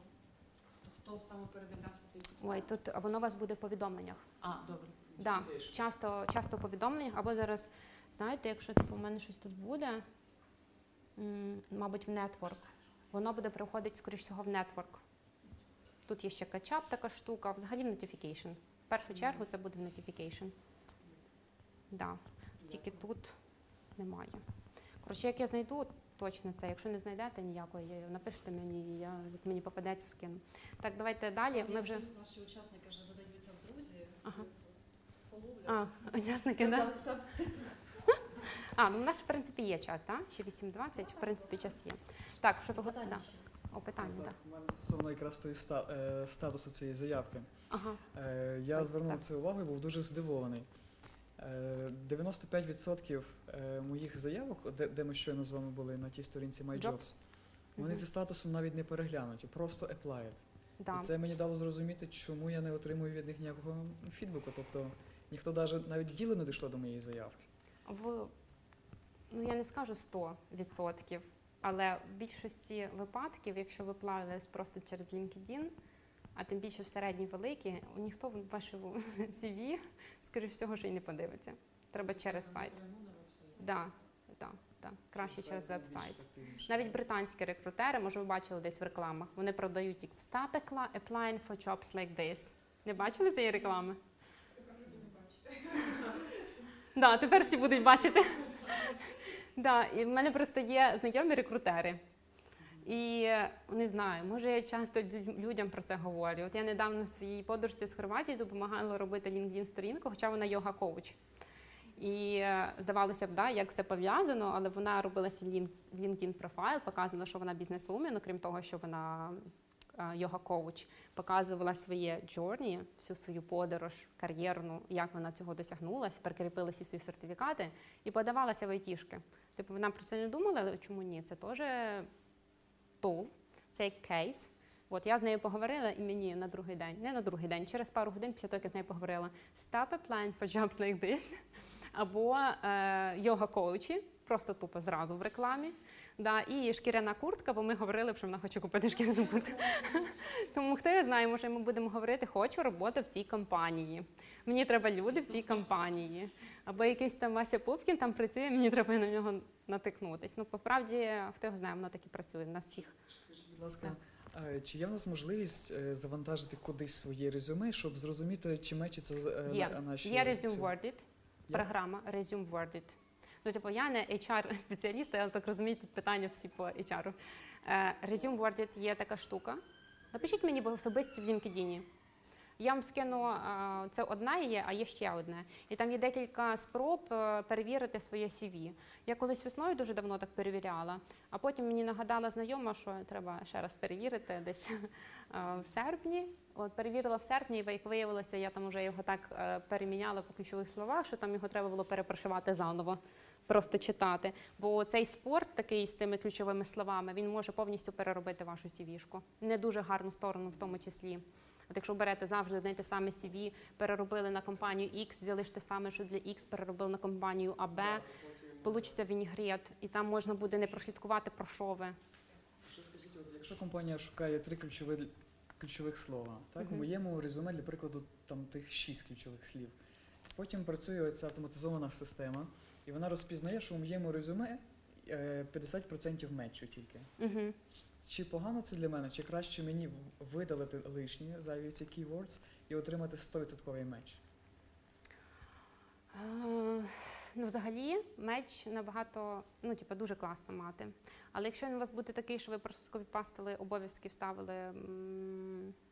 хто саме передивлявся твій підпис? Ой, тут воно у вас буде в повідомленнях. А, добре. Да, часто в повідомленнях, або зараз, знаєте, якщо типу, у мене щось тут буде, мабуть, в Network, воно буде приходити, скоріш всього, в Network. Тут є ще качап така штука, взагалі в Notification. В першу чергу це буде в Notification. Да. Тільки тут немає. Коротше, як я знайду, точно це. Якщо не знайдете ніякої, напишіть мені, я, як мені попадеться, скину. Так, давайте далі. Ми вже... Наші учасники вже додаються в друзі. Ага. Половлять. Учасники, так? Ну, у нас, в принципі, є час, так? Ще 8:20, в принципі, час є. Так, що того? Да. О, питання, так. У мене стосовно якраз тої статусу цієї заявки. Ага. Я звернув на Так. це увагу і був дуже здивований. 95% моїх заявок, де ми щойно з вами були на тій сторінці My Jobs, вони зі статусом навіть не переглянуті, просто applied. Да. І це мені дало зрозуміти, чому я не отримую від них ніякого фідбеку. Тобто ніхто навіть діло не дійшло до моєї заявки. Ну, я не скажу 100%, але в більшості випадків, якщо ви плавились просто через LinkedIn, а тим більше в середній великі, ніхто в вашому CV, скоріш всього, що й не подивиться. Треба через сайт. Так. Краще через веб-сайт. Навіть британські рекрутери, може ви бачили десь в рекламах, вони продають тільки «Stop applying for jobs like this». Не бачили цієї реклами? Так, тепер всі будуть бачити. І в мене просто є знайомі рекрутери. І не знаю, може я часто людям про це говорю. От я недавно своїй подружці з Хорватії допомагала робити LinkedIn-сторінку, хоча вона йога-коуч. І здавалося б, як це пов'язано, але вона робила свій LinkedIn-профайл, показувала, що вона бізнес-вумен, окрім того, що вона йога-коуч, показувала своє journey, всю свою подорож кар'єрну, як вона цього досягнула, прикріпила всі свої сертифікати і подавалася в айтішки. Типу вона про це не думала, але чому ні? Це теж tool, це як кейс. От я з нею поговорила і мені на другий день, не на другий день, через пару годин після того, як я з нею поговорила, stop applying for jobs like this, або йога-коучі, просто тупо зразу в рекламі. І шкіряна куртка, бо ми говорили, що вона хоче купити шкіряну куртку. Тому хто я знає, може ми будемо говорити, хочу роботу в цій компанії. Мені треба люди в цій компанії. Або якийсь там Вася Пупкін там працює, мені треба на нього натикнутись. Ну, по правді, хто його знає, воно так і працює в нас всіх. Скажіть, будь ласка, чи є в нас можливість завантажити кудись своє резюме, щоб зрозуміти, чи мечиться наші... Є Resume Worded, програма Resume Worded. Ну, типу, я не HR-спеціаліст, але так розумію, тут питання всі по HR. Resume Worded є така штука. Напишіть мені в особисті в LinkedIn. Я вам скину, це одна є, а є ще одне. І там є декілька спроб перевірити своє CV. Я колись весною дуже давно так перевіряла, а потім мені нагадала знайома, що треба ще раз перевірити десь в серпні. От перевірила в серпні, і як виявилося, я там вже його так переміняла по ключових словах, що там його треба було перепрошивати заново, просто читати. Бо цей спорт такий з цими ключовими словами, він може повністю переробити вашу CV-шку. Не дуже гарну сторону в тому числі. От якщо берете завжди одне те саме CV, переробили на компанію X, взяли ж те саме, що для X, переробили на компанію АБ, получиться вінігрет, і там можна буде не прослідкувати, про що ви. Ще скажіть, якщо компанія шукає 3 ключових слова, так, у моєму резюме, для прикладу, там тих 6 ключових слів. Потім працює ця автоматизована система, і вона розпізнає, що у моєму резюме 50% метчу тільки. Чи погано це для мене, чи краще мені видалити лишні зайві ці keywords і отримати 100% меч? Ну, взагалі, меч набагато, ну, типу, дуже класно мати. Але якщо він у вас буде такий, що ви просто скопіпастили обов'язки, вставили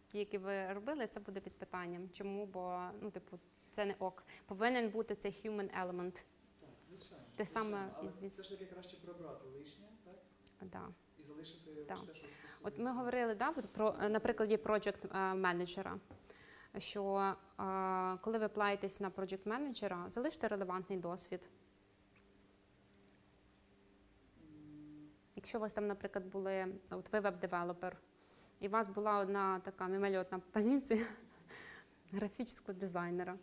ті, які ви робили, це буде під питанням. Чому? Бо, ну, типу, це не ок. Повинен бути цей human element. Так, звичайно. Те саме Але із все ж таки краще прибрати лишнє, так? Да. І залишити Так. лише те, що стосується. От ми говорили, да, от про, на прикладі project менеджера, що коли ви плаєтесь на project менеджера, залиште релевантний досвід. Якщо у вас там, наприклад, були, от ви веб-девелопер, і у вас була одна така мимольотна позиція графічного дизайнера,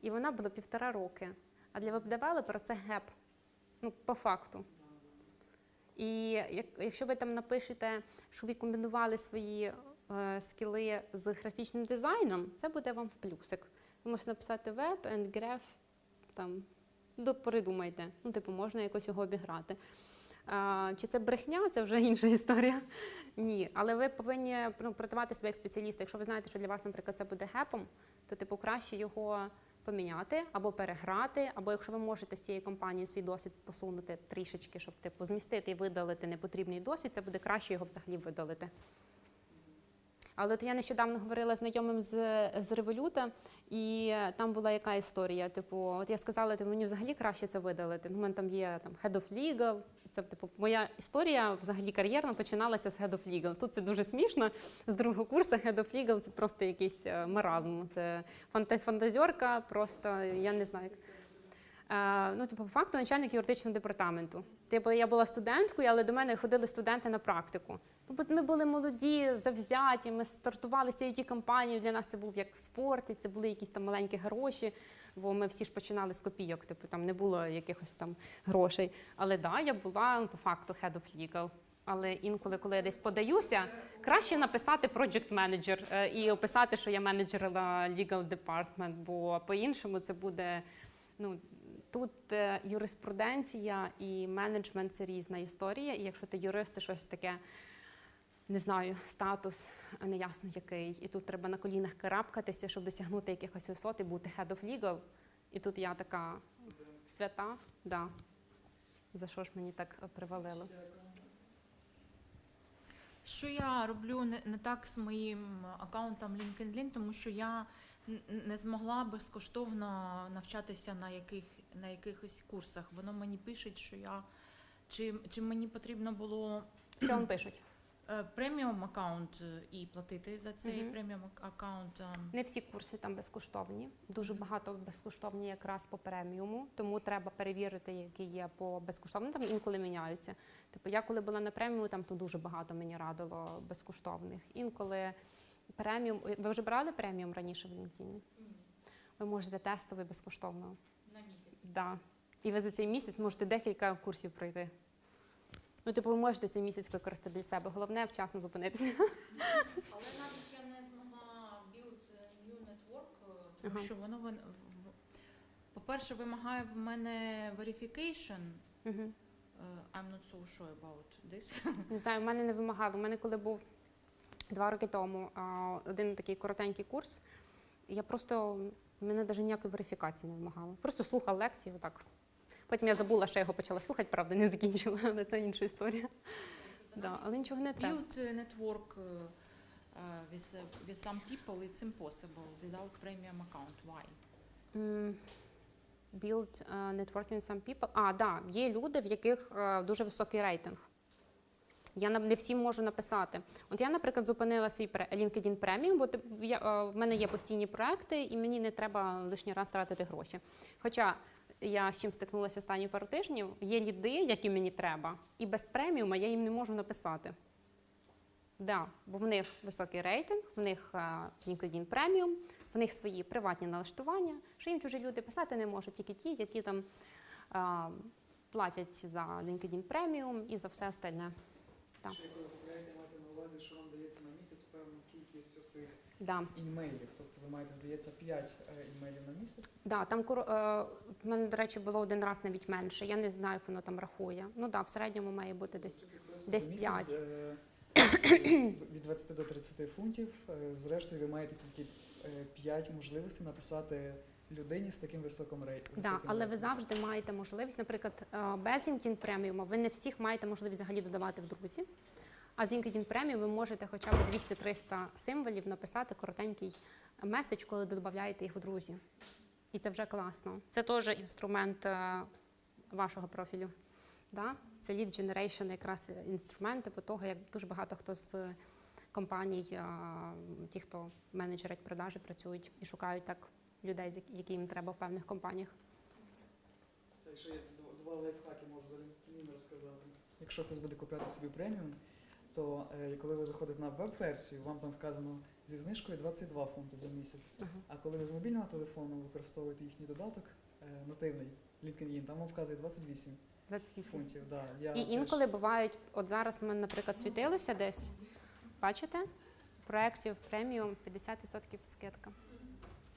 і вона була 1,5 роки, а для веб-девелопера це геп, ну, по факту. І якщо ви там напишете, що ви комбінували свої скіли з графічним дизайном, це буде вам в плюсик. Ви можете написати веб and graph, там, передумайте. Ну, типу, можна якось його обіграти. Чи це брехня, це вже інша історія. Ні, але ви повинні продавати себе як спеціаліста. Якщо ви знаєте, що для вас, наприклад, це буде гепом, то, типу, краще його поміняти або переграти, або якщо ви можете з цієї компанії свій досвід посунути трішечки, щоб, типу, змістити і видалити непотрібний досвід, це буде краще його взагалі видалити. Але от я нещодавно говорила з знайомим з Революта, і там була яка історія, типу, от я сказала, типу, мені взагалі краще це видалити. У мене там є там, Head of Legal, це, типу, моя історія взагалі кар'єрна починалася з Head of Legal. Тут це дуже смішно, з другого курсу Head of Legal це просто якийсь маразм, це фантазерка, просто, я не знаю, як. Ну, типу, по факту начальник юридичного департаменту. Типу, я була студенткою, але до мене ходили студенти на практику. Ну, бо ми були молоді, завзяті, ми стартували з цією компанією, для нас це був як спорт, і це були якісь там маленькі гроші, бо ми всі ж починали з копійок, типу, там не було якихось там грошей. Але да, я була по факту head of legal. Але інколи, коли я десь подаюся, краще написати project manager і описати, що я менеджер legal department, бо по-іншому це буде, ну, тут юриспруденція і менеджмент – це різна історія, і якщо ти юрист, це щось таке, не знаю, статус неясно який, і тут треба на колінах карабкатися, щоб досягнути якихось висот і бути head of legal, і тут я така свята, да. За що ж мені так привалило? Що я роблю не так з моїм аккаунтом LinkedIn, тому що я не змогла безкоштовно навчатися на якихось курсах. Воно мені пише, що я чи мені потрібно було Що вам пишуть? Преміум аккаунт і платити за цей преміум аккаунт. Не всі курси там безкоштовні. Дуже багато безкоштовні якраз по преміуму, тому треба перевірити, які є по безкоштовним. Там інколи міняються. Типу, я коли була на преміуму, там то дуже багато мені радило безкоштовних. Інколи преміум. Ви вже брали преміум раніше в LinkedIn? Ні. Ви можете тестовий безкоштовно. На місяць. Да. І ви за цей місяць можете декілька курсів пройти. Ну, типу, ви можете цей місяць використати для себе. Головне вчасно зупинитися. Але навіть я не змогла build new network, тому що воно, по-перше, вимагає в мене verification. I'm not so sure about this. Не знаю, в мене не вимагало. У мене коли був 2 роки тому один такий коротенький курс, я просто, мене навіть ніякої верифікації не вимагало. Просто слухала лекції, отак. Потім я забула, що я його почала слухати, правда, не закінчила, але це інша історія. Да, але нічого не треба. Build network with some people, it's impossible without premium account. Why? Build networking with some people. Да, є люди, в яких дуже високий рейтинг. Я не всім можу написати. От я, наприклад, зупинила свій LinkedIn Premium, бо в мене є постійні проекти, і мені не треба лишній раз тратити гроші. Хоча я з чим стикнулася останні пару тижнів, є ліди, які мені треба, і без преміума я їм не можу написати. Да, бо в них високий рейтинг, в них LinkedIn Premium, в них свої приватні налаштування, що їм чужі люди писати не можуть, тільки ті, які там платять за LinkedIn Premium і за все остальне. Так. Ще коли купляєте, маєте на увазі, що вам дається на місяць певну кількість оцих Да. імейлів. Тобто ви маєте, здається, 5 імейлів на місяць. Да, там в мене, до речі, було один раз навіть менше. Я не знаю, як воно там рахує. Ну так, в середньому має бути десь 5. від 20 до 30 фунтів. Зрештою, ви маєте тільки 5 можливостей написати людині з таким високим рейтингом. Да, але ви завжди маєте можливість, наприклад, без LinkedIn преміуму ви не всіх маєте можливість взагалі додавати в друзі. А з LinkedIn Premium ви можете хоча б 200-300 символів написати коротенький меседж, коли додаєте їх в друзі. І це вже класно. Це теж інструмент вашого профілю. Да? Це lead generation, якраз інструменти по того, як дуже багато хто з компаній, ті, хто менеджерять продажі, працюють і шукають так людей, які їм треба в певних компаніях. Так, ще є два лайфхаки можу за LinkedIn розказати. Якщо хтось буде купляти собі преміум, то коли ви заходите на веб-версію, вам там вказано зі знижкою 22 фунти за місяць. А коли ви з мобільного телефону використовуєте їхній додаток, нативний LinkedIn, там вам вказує 28 фунтів. Да, і інколи бувають, от зараз в мене, наприклад, світилося десь, бачите, проєктів преміум 50% скидка.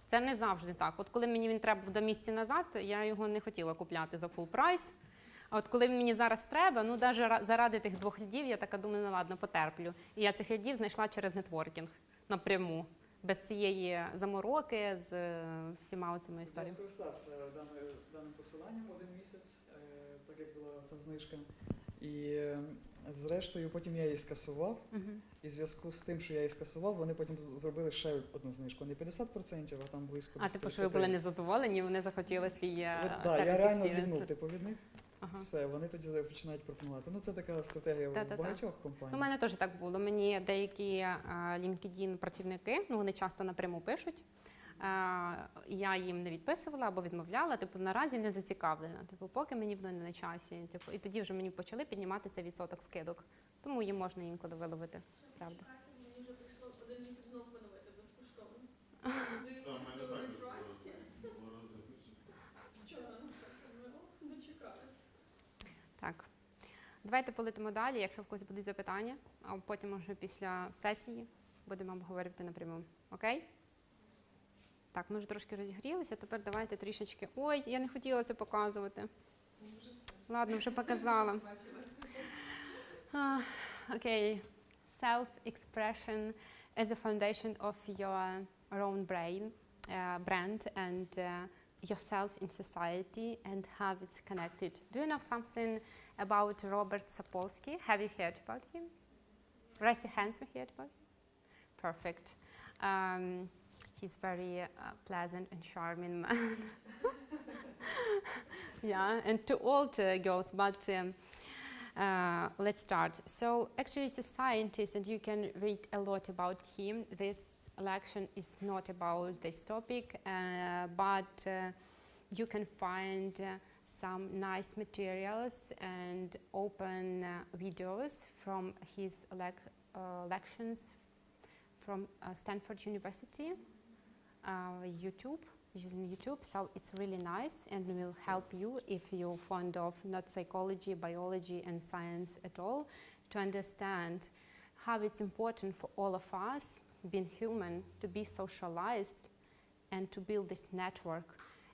Це не завжди так. От коли мені він треба до місяці назад, я його не хотіла купляти за full прайс. А от коли мені зараз треба, ну навіть заради тих 2 лідів, я така думаю, ну ладно, потерплю. І я цих лідів знайшла через нетворкінг напряму, без цієї замороки, з всіма цими історіями. Я скористався даним посиланням 1 місяць, так як була ця знижка. І зрештою потім я її скасував. І в зв'язку з тим, що я її скасував, вони потім зробили ще одну знижку. Не 50%, а там близько 10%. А типу, що ви були незадоволені, вони захотіли свій сервіс. Так, я реально відмовив від них. Все, вони тоді починають пропонувати. Ну, це така стратегія в багатьох компаніях. У мене теж так було. Мені деякі LinkedIn працівники, ну вони часто напряму пишуть, я їм не відписувала або відмовляла, типу, наразі не зацікавлена, типу, поки мені воно не на часі. Типу, і тоді вже мені почали піднімати цей відсоток скидок. Тому її можна інколи виловити, правда. Мені вже прийшло 1 місяць знов поновити безкоштовно. Так. Давайте полетимо далі, якщо в когось будуть запитання, а потім вже після сесії будемо обговорювати напряму. Окей? Так, ми вже трошки розігрілися, тепер давайте трішечки... Ой, я не хотіла це показувати. Ладно, вже показала. Окей. Self-expression as a foundation of your own brand and yourself in society and how it's connected. Do you know something about Robert Sapolsky? Have you heard about him? Raise your hands if you heard about him. Perfect. He's very pleasant and charming man. Yeah, and to all girls, but let's start. So actually he's a scientist and you can read a lot about him. This election is not about this topic, but you can find some nice materials and open videos from his lections from Stanford University, using YouTube. So it's really nice and will help you if you're fond of not psychology, biology and science at all, to understand how it's important for all of us, being human, to be socialized and to build this network.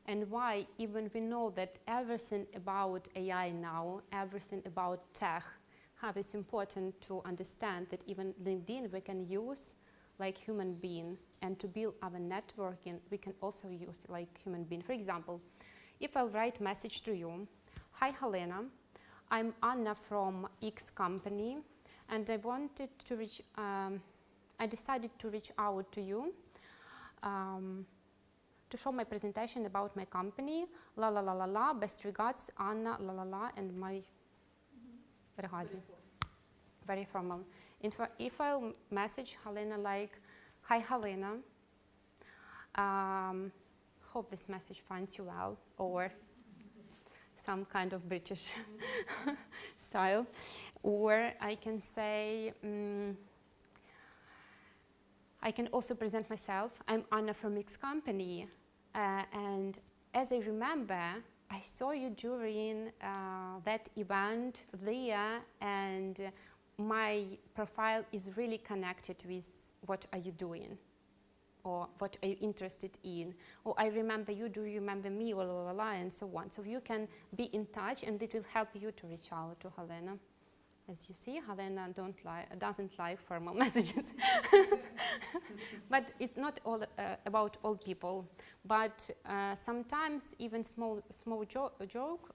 And why even we know that everything about AI now, everything about tech, how it's important to understand that even LinkedIn we can use like human being, and to build our networking we can also use like human being. For example, if I'll write message to you, hi Helena, I'm Anna from X company and I wanted to reach, I decided to reach out to you to show my presentation about my company, la la la la la, best regards, Anna, la la la, and my regards. Very formal. If I'll message Helena like, hi Helena, hope this message finds you well, or some kind of British style. Or I can say, I can also present myself. I'm Anna from X company. And as I remember, I saw you during that event there, and my profile is really connected with what are you doing, or what are you interested in, or I remember you, do you remember me, or and so on. So you can be in touch and it will help you to reach out to Helena as you see, Helena doesn't like formal messages. But it's not all about all people. But sometimes even small joke,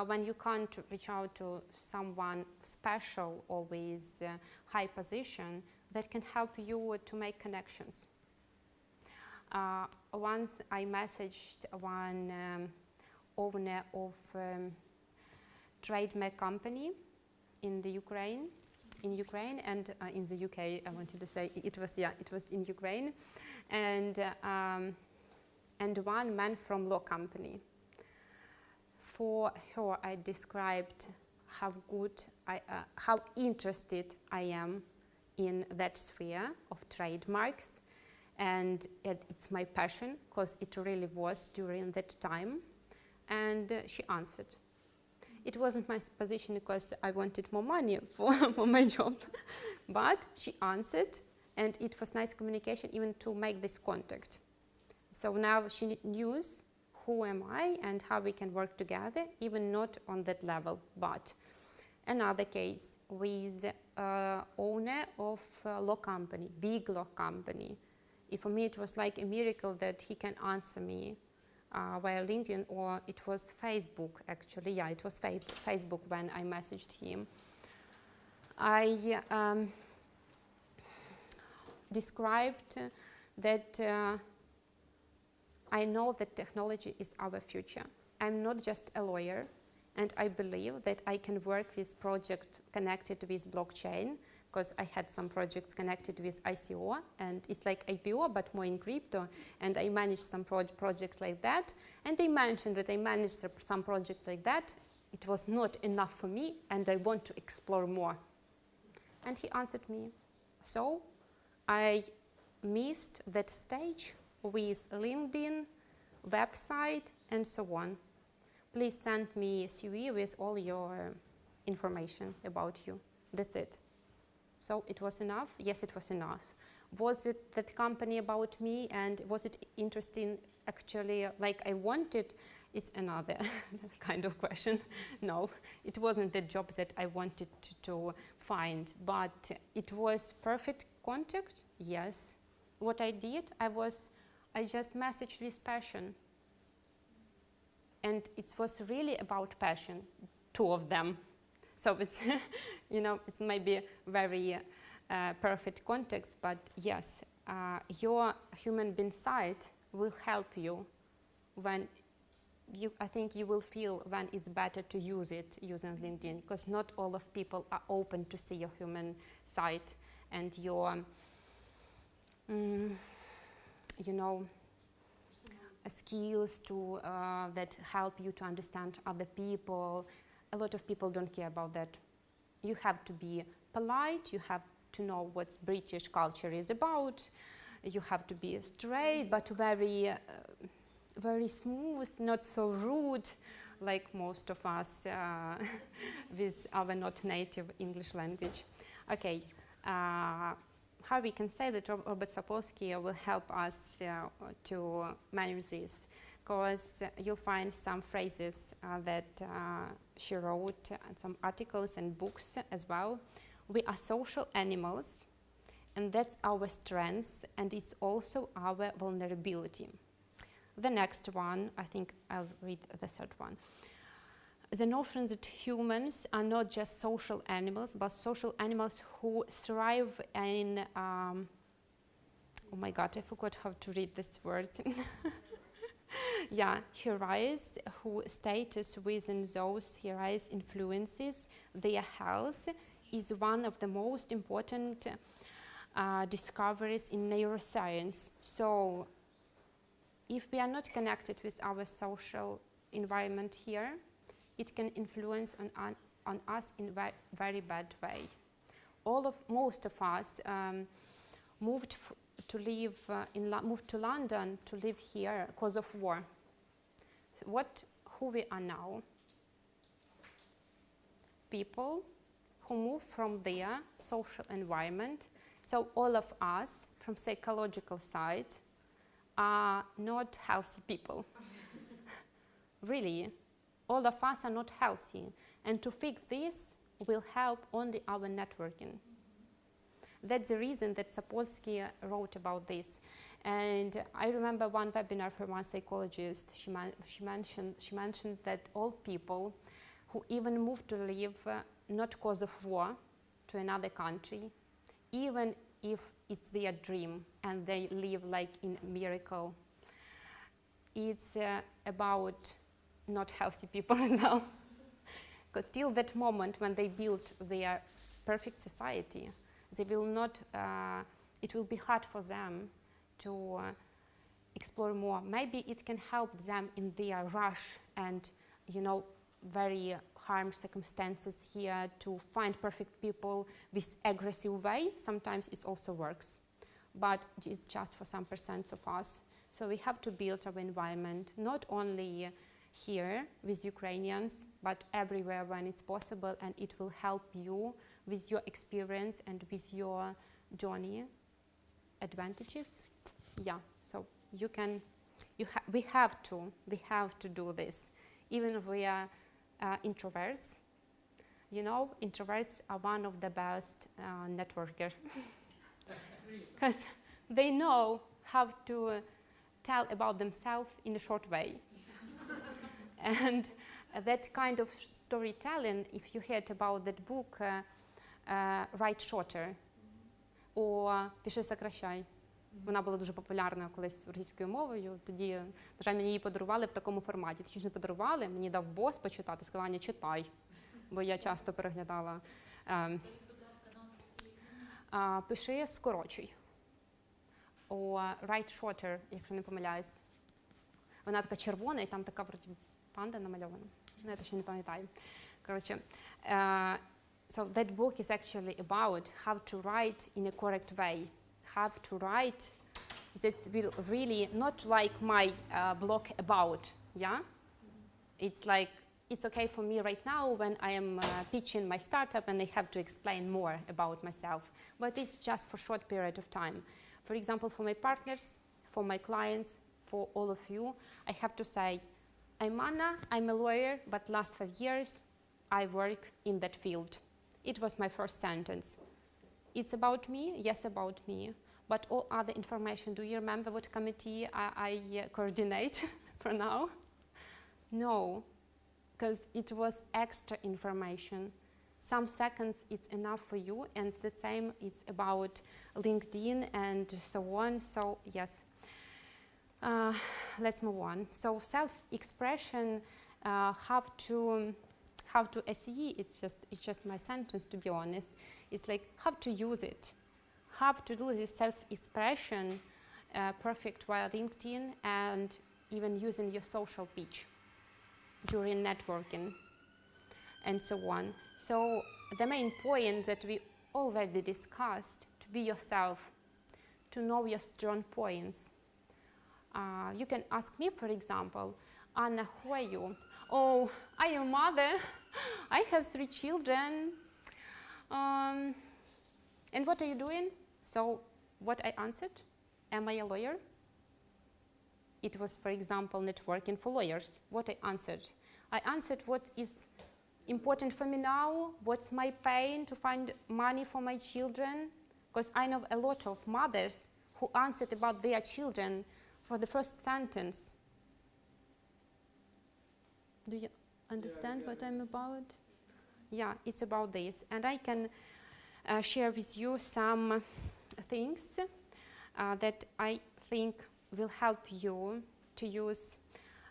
when you can't reach out to someone special or with high position, that can help you to make connections. Once I messaged one owner of trademark company in the Ukraine, and in the UK. I wanted to say it was in Ukraine, and one man from law company. For her, I described how interested I am in that sphere of trademarks, and it's my passion, because it really was during that time. And she answered. It wasn't my position because I wanted more money for my job, but she answered, and it was nice communication even to make this contact. So now she knows who am I and how we can work together, even not on that level. But another case with owner of a law company, big law company. For me it was like a miracle that he can answer me via LinkedIn, or it was Facebook actually. Yeah, it was Facebook when I messaged him. I described that I know that technology is our future. I'm not just a lawyer, and I believe that I can work with projects connected with blockchain, because I had some projects connected with ICO, and it's like IPO but more in crypto, and I managed some projects like that, and they mentioned that I managed some project like that. It was not enough for me, and I want to explore more. And he answered me. So I missed that stage with LinkedIn, website, and so on. Please send me a CV with all your information about you. That's it. So it was enough? Yes, it was enough. Was it that company about me, and was it interesting actually like I wanted? It's another kind of question. No, it wasn't the job that I wanted to find, but it was perfect contact, yes. What I did, I just messaged with passion. And it was really about passion, 2 of them. So it's, it may be very perfect context, but yes, your human being side will help you when I think you will feel when it's better to use it using LinkedIn, because not all of people are open to see your human side and your, skills to that help you to understand other people. A lot of people don't care about that. You have to be polite, you have to know what British culture is about, you have to be straight but very, very smooth, not so rude like most of us with our not native English language. Okay, how we can say that Robert Sapolsky will help us to manage this, because you'll find some phrases that she wrote, and some articles and books as well. We are social animals, and that's our strength, and it's also our vulnerability. The next one, I think I'll read the 3rd one. The notion that humans are not just social animals, but social animals who thrive in, oh my God, I forgot how to read this word. Yeah, hierarchies, who status within those hierarchies influences their health, is one of the most important discoveries in neuroscience. So if we are not connected with our social environment here, it can influence on us in a very bad way. Most of us moved to London to live here because of war. So who we are now? People who move from their social environment. So all of us, from psychological side, are not healthy people. Really, all of us are not healthy. And to fix this, will help only our networking. That's the reason that Sapolsky wrote about this. And I remember one webinar from one psychologist. She mentioned that all people who even move to live not cause of war to another country, even if it's their dream and they live like in a miracle, it's about not healthy people as well. Because till that moment when they build their perfect society, they will not, it will be hard for them to explore more. Maybe it can help them in their rush and, you know, very harm circumstances here to find perfect people with aggressive way. Sometimes it also works, but it's just for some % of us. So we have to build our environment, not only here with Ukrainians, but everywhere when it's possible, and it will help you with your experience and with your journey advantages. Yeah, so you can, we have to do this. Even if we are introverts, you know, introverts are one of the best networkers because they know how to tell about themselves in a short way. And that kind of storytelling, if you heard about that book, Write Shorter, or Пиши сокращай. Вона була дуже популярна колись російською мовою. Тоді, на жаль, мені її подарували в такому форматі. Точніше, не подарували, мені дав бос почитати, сказала, Аня, читай, бо я часто переглядала. Пиши скорочуй. О, Write Shorter, якщо не помиляюсь. Вона така червона, і там така вроді панда намальована. Я точно не пам'ятаю. Коротше, so that book is actually about how to write in a correct way. How to write that will really not like my blog about, yeah? It's like, it's okay for me right now when I am pitching my startup and I have to explain more about myself, but it's just for a short period of time. For example, for my partners, for my clients, for all of you, I have to say, I'm Anna, I'm a lawyer, but last 5 years I work in that field. It was my first sentence. It's about me, yes, about me, but all other information, do you remember what committee I coordinate for now? No, because it was extra information. Some seconds it's enough for you, and the same it's about LinkedIn and so on, so yes. Let's move on. So self-expression, how to SE, it's just my sentence, to be honest. It's like how to use it, how to do this self-expression perfect via LinkedIn and even using your social pitch during networking and so on. So the main point that we already discussed, to be yourself, to know your strong points. You can ask me, for example, Anna, who are you? Oh, I am a mother. I have 3 children. And what are you doing? So what I answered, am I a lawyer? It was, for example, networking for lawyers. What I answered what is important for me now, what's my pain to find money for my children, because I know a lot of mothers who answered about their children for the first sentence. Do you understand what I'm about? Yeah, it's about this. And I can share with you some things that I think will help you to use,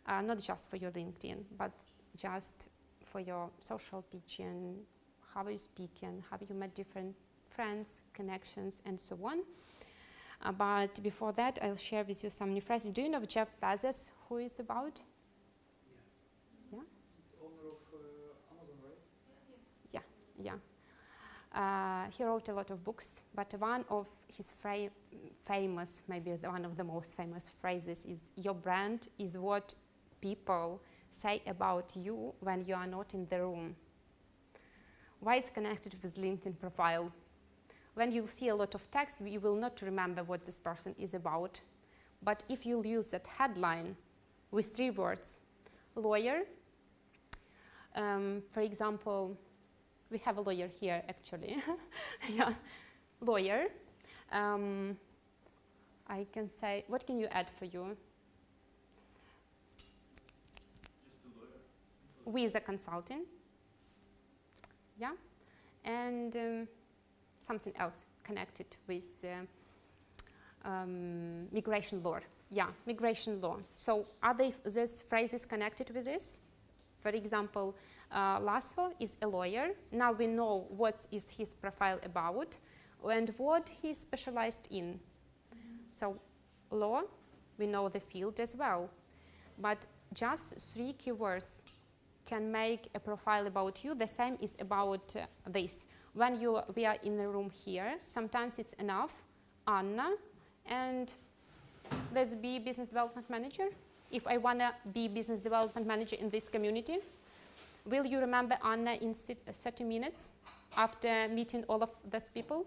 not just for your LinkedIn, but just for your social pitching, how are you speaking, how you met different friends, connections, and so on. But before that, I'll share with you some new phrases. Do you know Jeff Bezos, who is about? Yeah? It's owner of Amazon, right? Yes. Yeah. He wrote a lot of books, but one of his famous, maybe one of the most famous phrases is, your brand is what people say about you when you are not in the room. Why it's connected with LinkedIn profile? When you see a lot of text, you will not remember what this person is about. But if you'll use that headline with 3 words, lawyer, for example, We have a lawyer here, actually. Yeah, lawyer. I can say, what can you add for you? Just a lawyer. We is a consultant. Yeah, and something else connected with migration law. Yeah, migration law. So are these phrases connected with this? For example, Laszlo is a lawyer. Now we know what is his profile about and what he specialized in. So law, we know the field as well. But just 3 keywords can make a profile about you. The same is about this. When we are in the room here, sometimes it's enough, Anna, and let's be business development manager. If I want to be business development manager in this community, will you remember Anna in 30 minutes after meeting all of those people?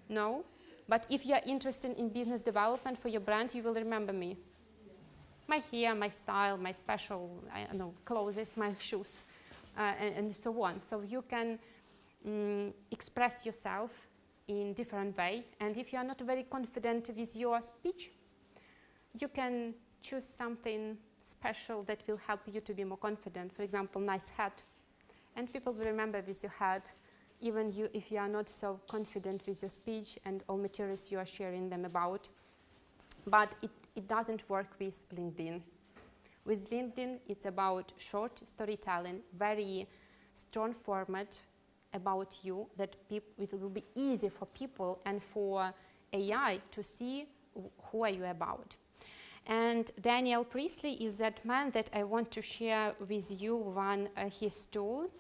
No. No? But if you are interested in business development for your brand, you will remember me. Yeah. My hair, my style, my special, I don't know, clothes, my shoes, and so on. So you can express yourself in different way. And if you are not very confident with your speech, you can choose something special that will help you to be more confident. For example, nice hat. And people will remember with your hat, even if you are not so confident with your speech and all materials you are sharing them about. But it doesn't work with LinkedIn. With LinkedIn, it's about short storytelling, very strong format about you that it will be easy for people and for AI to see who are you about. And Daniel Priestley is that man that I want to share with you his tool.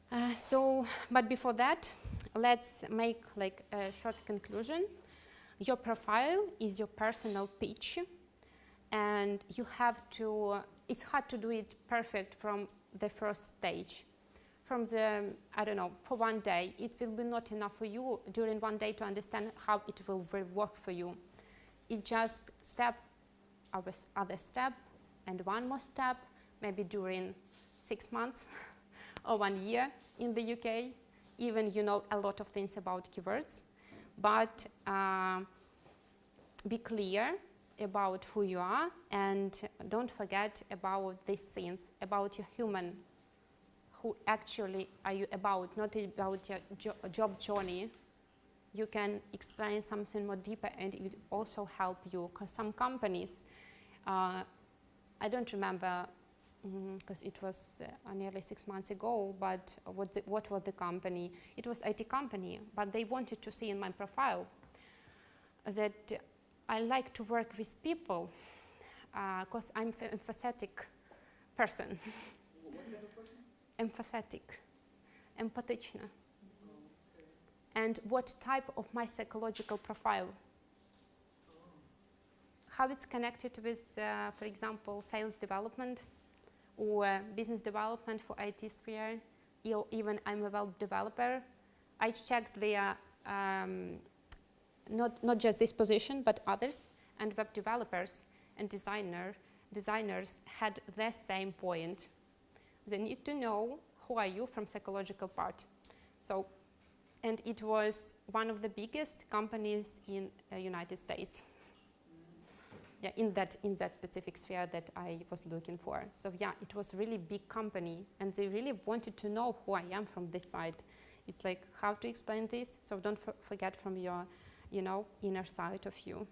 But before that, let's make like a short conclusion. Your profile is your personal pitch, and you have to, it's hard to do it perfect from the first stage. From the, I don't know, for one day, it will be not enough for you during one day to understand how it will work for you. It just step, other step, and one more step, maybe during 6 months or 1 year in the UK. Even you know a lot of things about keywords, but be clear about who you are and don't forget about these things, about your human. Who actually are you about, not about your job journey. You can explain something more deeper and it would also help you, because some companies, I don't remember, because it was nearly 6 months ago, but what was the company? It was IT company, but they wanted to see in my profile that I like to work with people, because I'm an empathetic person. What type of person? Empathetic, empatyczna. And what type of my psychological profile? How it's connected with, for example, sales development or business development for IT sphere. Even I'm a web developer. I checked their, not just this position, but others, and web developers and designers had the same point. They need to know who are you from psychological part. So, and it was one of the biggest companies in United States. Yeah, in that specific sphere that I was looking for. So yeah, it was really big company, and they really wanted to know who I am from this side. It's like how to explain this. So don't forget from your, inner side of you.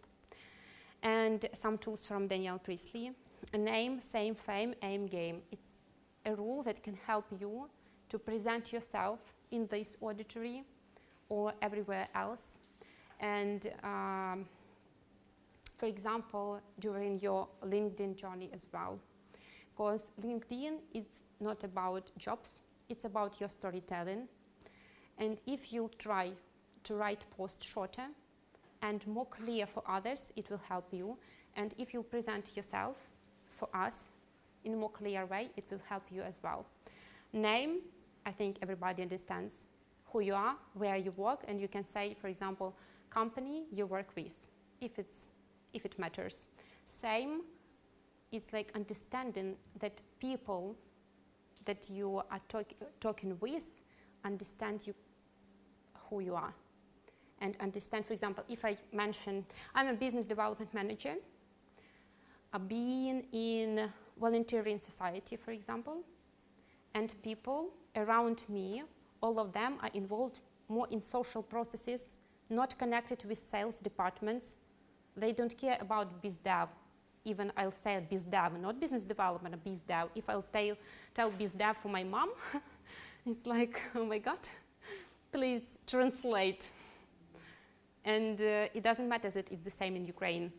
And some tools from Daniel Priestley: a name, same fame, aim, game. It's a rule that can help you to present yourself in this auditory or everywhere else. And for example, during your LinkedIn journey as well. Because LinkedIn, it's not about jobs, it's about your storytelling. And if you try to write posts shorter and more clear for others, it will help you. And if you present yourself for us in a more clear way, it will help you as well. Name, I think everybody understands who you are, where you work, and you can say, for example, company you work with, if it matters. Same, it's like understanding that people that you are talking with understand you who you are, and understand, for example, if I mention I'm a business development manager, being in volunteering society, for example, and people around me, all of them are involved more in social processes, not connected with sales departments. They don't care about biz dev. Even I'll say biz dev, not business development, biz dev. If I'll tell biz dev for my mom, it's like, oh my God, please translate. And it doesn't matter that it's the same in Ukraine.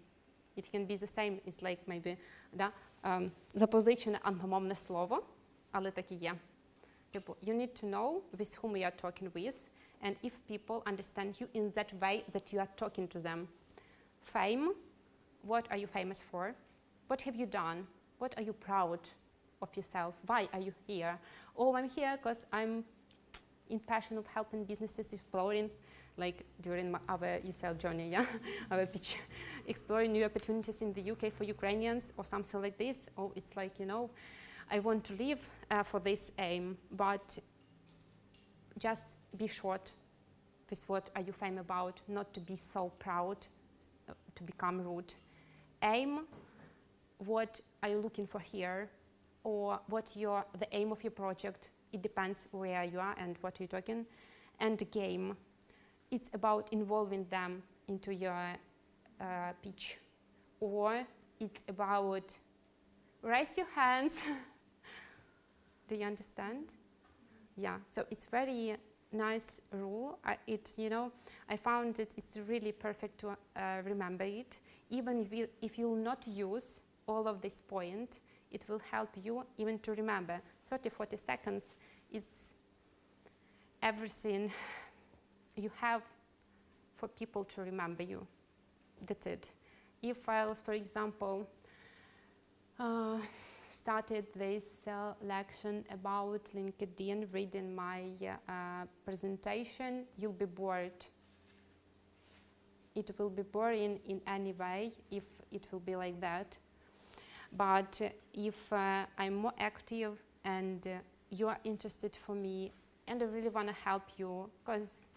It can be the same, it's like maybe, да, запозичене англомовне слово, але так і є. You need to know with whom you are talking with, and if people understand you in that way that you are talking to them. Fame, what are you famous for? What have you done? What are you proud of yourself? Why are you here? Oh, I'm here because I'm in passion of helping businesses exploring, like during our UCL journey, yeah, our pitch, exploring new opportunities in the UK for Ukrainians or something like this. Or it's like, you know, I want to live for this aim, but just be short with what are you famous about, not to be so proud, to become rude. Aim, what are you looking for here, or what the aim of your project. It depends where you are and what you're talking. And game, it's about involving them into your pitch, or it's about raise your hands. Do you understand? Yeah, so it's very nice rule. I found that it's really perfect to remember it. Even if you'll not use all of this point, it will help you even to remember. 30-40 seconds, it's everything you have for people to remember you. That's it. If I was, for example, started this lection about LinkedIn, reading my presentation, you'll be bored. It will be boring in any way if it will be like that. But if I'm more active and you are interested for me and I really want to help you, because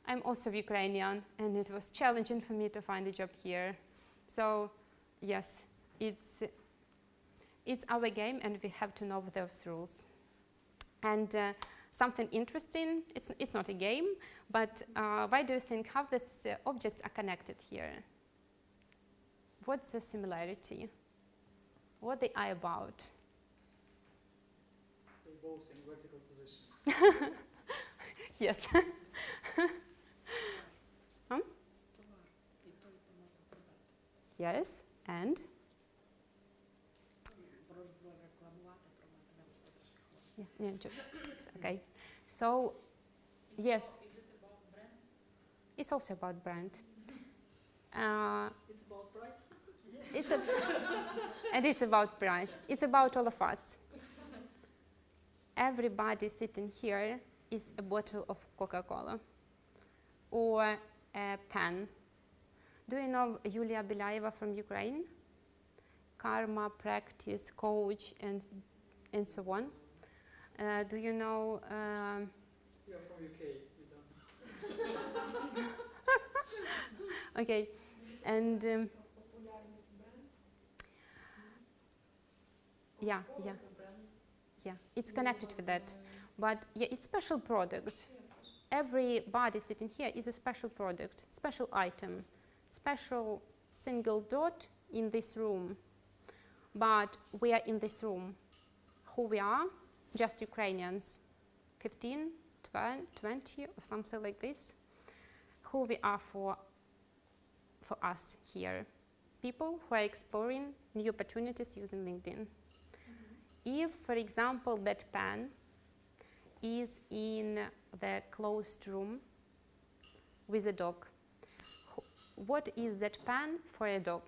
I'm also Ukrainian and it was challenging for me to find a job here. So yes, it's our game and we have to know those rules. And something interesting, it's not a game, but why do you think how these objects are connected here? What's the similarity? What they are about? They're both in vertical position. Yes. Yes, and? Yeah, okay. So, yes. Is it about brand? It's also about brand. It's about price. And it's about price. It's about all of us. Everybody sitting here is a bottle of Coca-Cola or a pen. Do you know Yulia Belaeva from Ukraine? Karma, practice, coach, and so on. Do you know? We are from UK. We don't. Okay, and yeah, it's connected with that. But yeah, it's special product. Everybody sitting here is a special product, special item, special single dot in this room. But we are in this room. Who we are? Just Ukrainians, 15, 20 or something like this. Who we are for us here. People who are exploring new opportunities using LinkedIn. If, for example, that pen is in the closed room with a dog, what is that pen for a dog?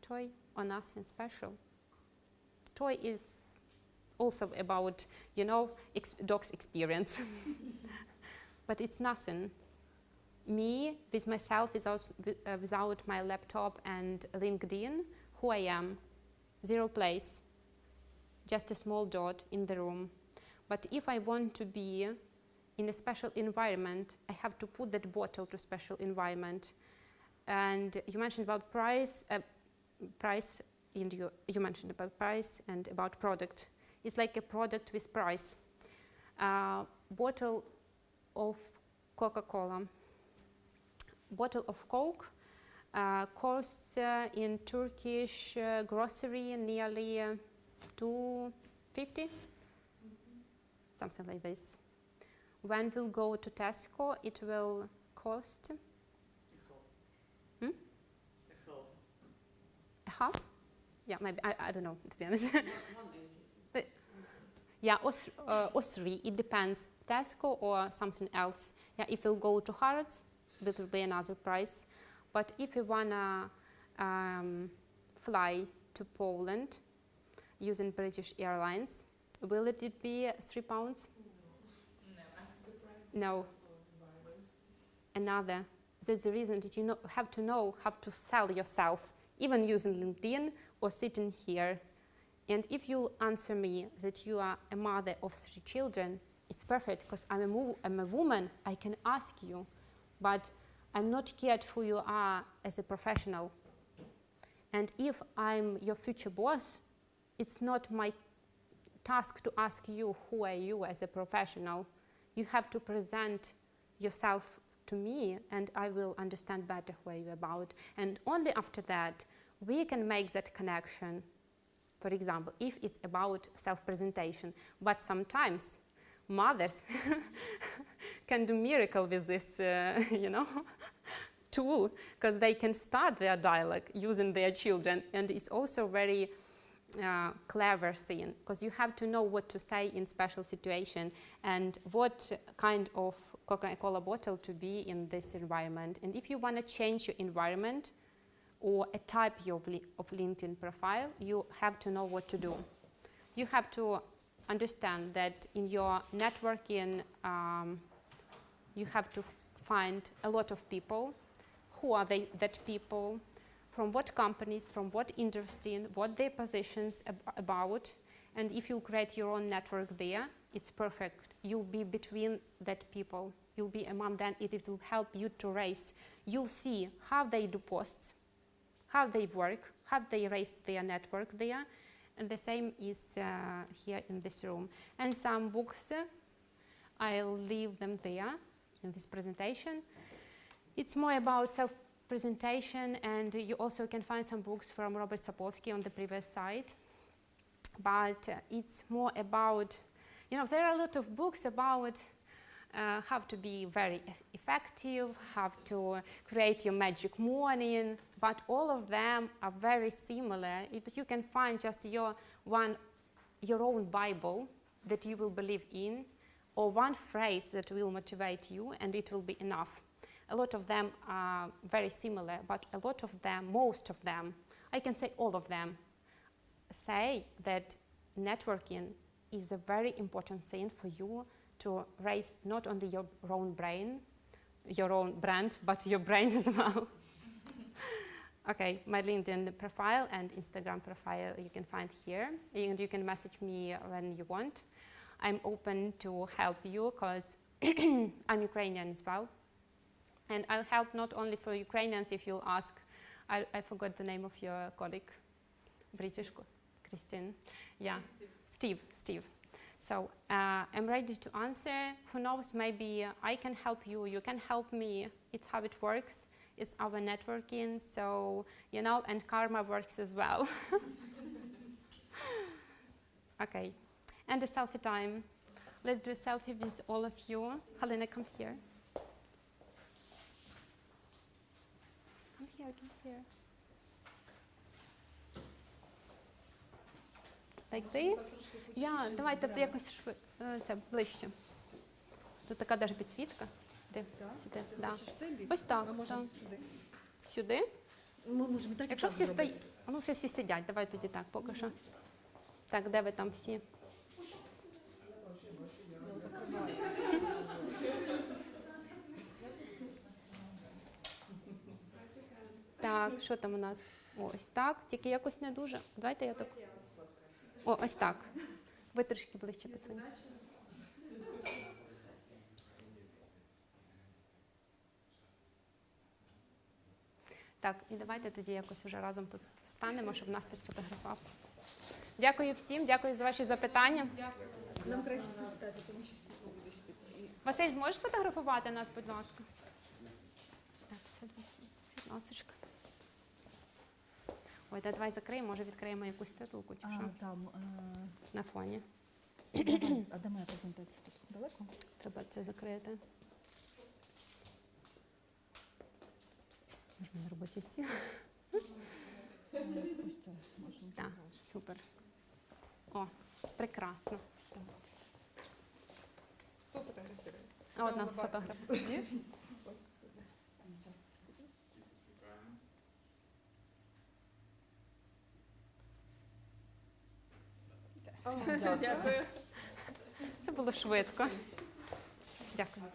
Toy or nothing special? Toy is also about, dog's experience. But it's nothing. Me, with myself, without my laptop and LinkedIn, who I am, 0 place. just a small dot in the room. But if I want to be in a special environment, I have to put that bottle to special environment. And you mentioned about price, and you mentioned about price and about product. It's like a product with price. Bottle of Coca-Cola. Bottle of Coke costs in Turkish grocery nearly $2.50, something like this. When we'll go to Tesco, it will cost a half? Yeah, maybe, I don't know, to be honest. But, yeah, or three, it depends, Tesco or something else. Yeah, if we'll go to Harrods, that will be another price. But if you wanna fly to Poland using British Airlines, will it be £3? No. Another. That's the reason that you have to know how to sell yourself, even using LinkedIn or sitting here. And if you answer me that you are a mother of 3 children, it's perfect, because I'm a woman, I can ask you, but I'm not cared who you are as a professional. And if I'm your future boss, it's not my task to ask you who are you as a professional. You have to present yourself to me, and I will understand better who are you about. And only after that, we can make that connection. For example, if it's about self-presentation. But sometimes mothers can do miracle with this, tool, because they can start their dialogue using their children. And it's also very clever thing, because you have to know what to say in special situation and what kind of Coca-Cola bottle to be in this environment. And if you want to change your environment or a type of LinkedIn profile, you have to know what to do. You have to understand that in your networking, you have to find a lot of people. Who are that people? From what companies, from what industry, what their positions about. And if you create your own network there, it's perfect. You'll be between that people. You'll be among them. It will help you to raise. You'll see how they do posts, how they work, how they raise their network there. And the same is here in this room. And some books, I'll leave them there in this presentation. It's more about self-presentation, and you also can find some books from Robert Sapolsky on the previous side. But it's more about, there are a lot of books about how to be very effective, how to create your magic morning, but all of them are very similar. You can find just your own Bible that you will believe in, or one phrase that will motivate you, and it will be enough. A lot of them are very similar, but a lot of them, most of them, I can say all of them, say that networking is a very important thing for you to raise not only your own brain, your own brand, but your brain as well. Okay, my LinkedIn profile and Instagram profile you can find here, and you can message me when you want. I'm open to help you because I'm Ukrainian as well. And I'll help not only for Ukrainians, if you'll ask. I forgot the name of your colleague, British, Christine. Yeah, Steve. So I'm ready to answer. Who knows, maybe I can help you, you can help me. It's how it works. It's our networking, so, and karma works as well. Okay, and a selfie time. Let's do a selfie with all of you. Halina, come here. Come here. Like this? Yeah, давайте якось це ближче. Тут така даже підсвітка. Де? Сюди. Да. Ось так. Сюди? Ми можемо так. Якщо всі стоять, всі сидять, давай тоді так поки що. Так, де ви там всі? Так, що там у нас? Ось так, тільки якось не дуже. Давайте я так. О, ось так. Ви трішки ближче підсуньтеся. Так, і давайте тоді якось вже разом тут встанемо, щоб нас хтось сфотографував. Дякую всім, дякую за ваші запитання. Нам краще представити, тому що світло буде світло. Василь, зможеш сфотографувати нас, будь ласка? Так, будь ласочка. Ой, давай закриємо, може відкриємо якусь титулку чи що? Там, На фоні. а де моя презентація? Тут далеко? Треба це закрити. Можна на робочий стіл. Ось це можна. Так, супер. О, прекрасно. Хто фотографує? А от нас фотограф. Дякую. Це було швидко. Дякую.